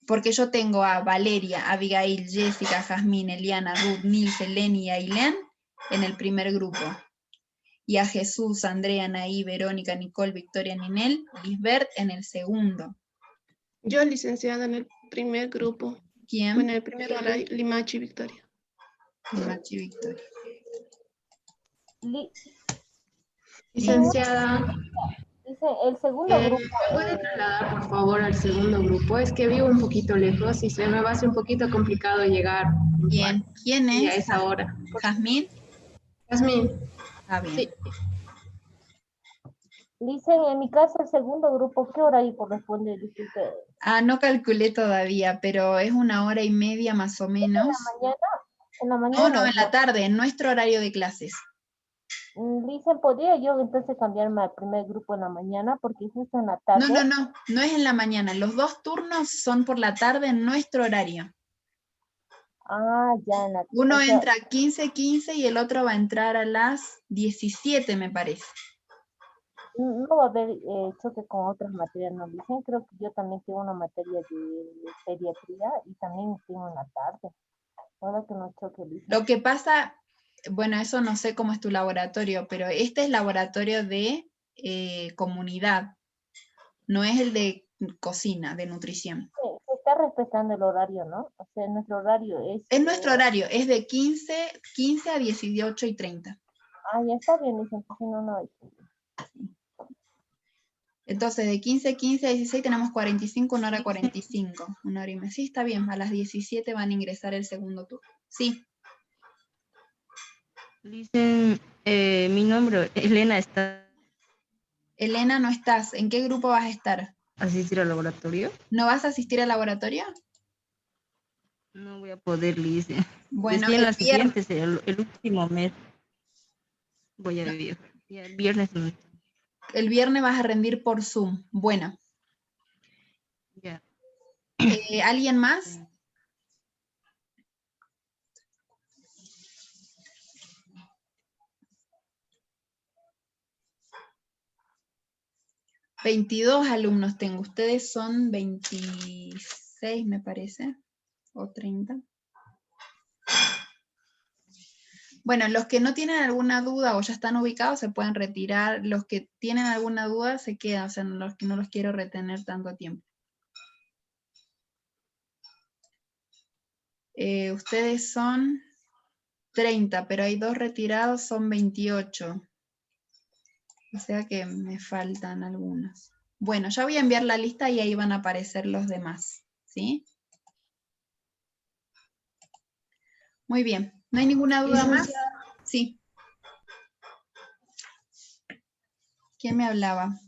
Porque yo tengo a Valeria, Abigail, Jessica, Jazmín, Eliana, Ruth, Nilce, Lenny y Ailén en el primer grupo. Y a Jesús, Andrea, Anaí, Verónica, Nicole, Victoria, Ninel, Lisbeth en el segundo. Yo, licenciada, en el primer grupo. ¿Quién? Bueno, en el primer horario, Limachi Victoria. Limachi Victoria. Licenciada, Dice, el segundo grupo. ¿me puede trasladar por favor al segundo grupo? Es que vivo un poquito lejos y se me va a hacer un poquito complicado llegar. Bien, ¿quién Y a es? esa hora. ¿Jazmín? Jazmín. Está bien. Sí. Dicen, en mi caso, el segundo grupo, ¿qué horario corresponde? Disculpe. No calculé todavía, pero es 1 hora y media más o menos. ¿En la mañana? No, en la tarde, en nuestro horario de clases. Dicen, ¿podría yo entonces cambiarme al primer grupo en la mañana? Porque justo en la tarde. No es en la mañana. Los 2 turnos son por la tarde en nuestro horario. Ya en la tarde. Uno entra a 15:15 y el otro va a entrar a las 17, me parece. No va a haber choque con otras materias, ¿no? Dicen, creo que yo también tengo una materia de pediatría y también tengo en la tarde. Ahora que no choque, dicen. Lo que pasa, bueno, eso no sé cómo es tu laboratorio, pero este es laboratorio de comunidad, no es el de cocina, de nutrición. Sí, se está respetando el horario, ¿no? O sea, nuestro horario es... Es nuestro horario, es de 15 a 18:30. Ya está bien, dicen, si no hay. Entonces, de 15:15 a 16 tenemos 45, 1 hora 45. 1 hora y media. Sí, está bien, a las 17 van a ingresar el segundo turno. Sí. Dicen, mi nombre, Elena, está. Elena, no estás. ¿En qué grupo vas a estar? ¿Asistir al laboratorio? ¿No vas a asistir al laboratorio? No voy a poder, Lice. Bueno, en el las siguientes, el último mes voy a vivir. Y el viernes no. El viernes vas a rendir por Zoom. Bueno. Ya. ¿Alguien más? ¿22 alumnos tengo? Ustedes son 26, me parece, o 30. Bueno, los que no tienen alguna duda o ya están ubicados se pueden retirar. Los que tienen alguna duda se quedan, o sea, los que no los quiero retener tanto tiempo. Ustedes son 30, pero hay 2 retirados, son 28. O sea que me faltan algunos. Bueno, ya voy a enviar la lista y ahí van a aparecer los demás, ¿sí? Muy bien. ¿No hay ninguna duda más? Sí. ¿Quién me hablaba?